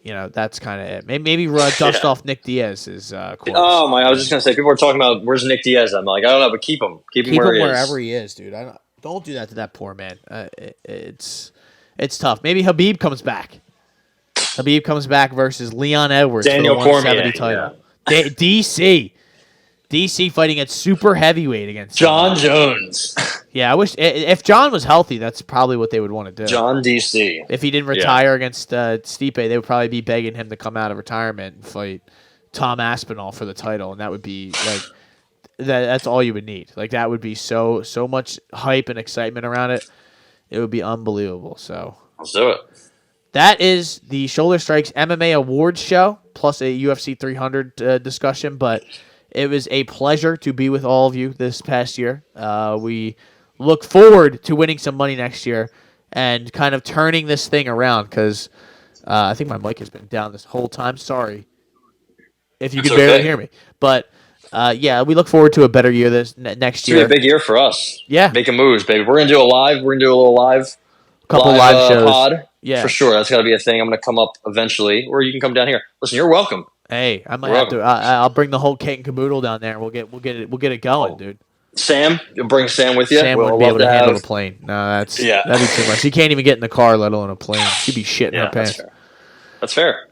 that's kind of it. Maybe dust off Nick Diaz's corpse. Oh my! I was just gonna say people are talking about where's Nick Diaz. I'm like, I don't know, but keep him wherever he is, dude. Don't do that to that poor man. It's tough. Maybe Habib comes back. Habib comes back versus Leon Edwards Daniel for the 170 title. Yeah. DC fighting at super heavyweight against John Jones. Yeah, I wish if John was healthy, that's probably what they would want to do. John DC. If he didn't retire against Stipe, they would probably be begging him to come out of retirement and fight Tom Aspinall for the title, and that would be like that's all you would need. Like that would be so much hype and excitement around it. It would be unbelievable. So let's do it. That is the Shoulder Strikes MMA Awards show plus a UFC 300 discussion, but it was a pleasure to be with all of you this past year. We look forward to winning some money next year and kind of turning this thing around because I think my mic has been down this whole time. Sorry if you could barely hear me. But, we look forward to a better year next year. It's going to be a big year for us. Yeah. Making moves, baby. We're going to do a live. We're going to do a little live. Couple live shows. Pod. Yeah. For sure. That's got to be a thing. I'm going to come up eventually, or you can come down here. Listen, you're welcome. Hey, I might have to. I'll bring the whole kit and caboodle down there. We'll get it going, dude. Sam, you'll bring Sam with you. Sam wouldn't be able to handle the plane. No, that'd be too much. She can't even get in the car, let alone a plane. She'd be shitting her pants. That's fair.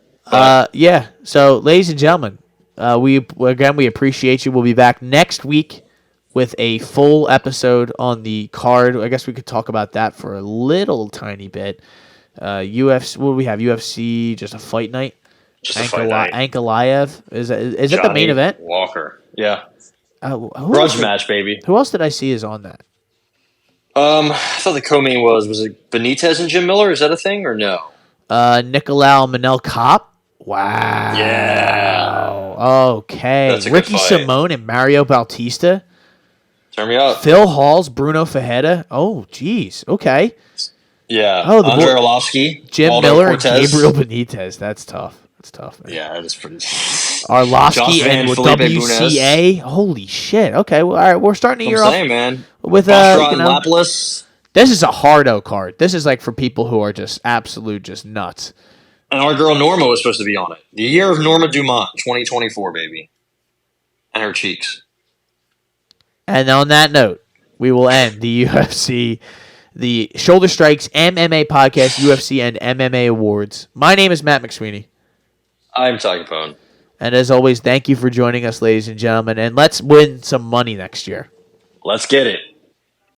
So, ladies and gentlemen, we appreciate you. We'll be back next week with a full episode on the card. I guess we could talk about that for a little tiny bit. UFC. What do we have? UFC, just a fight night. Ankalaev. Is that the main event? Walker. Yeah. Grudge match, baby. Who else did I see is on that? I thought the co-main was it Benitez and Jim Miller? Is that a thing or no? Nicolau Manel Kopp. Wow. Yeah. Okay. That's a Ricky good fight. Simone and Mario Bautista. Turn me up. Phil Halls, Bruno Fajeda. Oh, geez. Okay. Yeah. Oh, the Andre boy- Arlovsky, Jim Aldo Miller, and Cortez. Gabriel Benitez. That's tough. That's tough, man. Yeah, that is pretty. Arlovsky Van and Felipe WCA. Holy shit. Okay, well, all right, we're starting the I'm year saying, off man. with Ostrad and Lapalus. this is a hardo card. This is like for people who are just absolute just nuts. And our girl Norma was supposed to be on it. The year of Norma Dumont, 2024, baby. And her cheeks. And on that note, we will end the UFC, the Shoulder Strikes MMA podcast, UFC and MMA Awards. My name is Matt McSweeney. I'm Ty Capone. And as always, thank you for joining us, ladies and gentlemen. And let's win some money next year. Let's get it.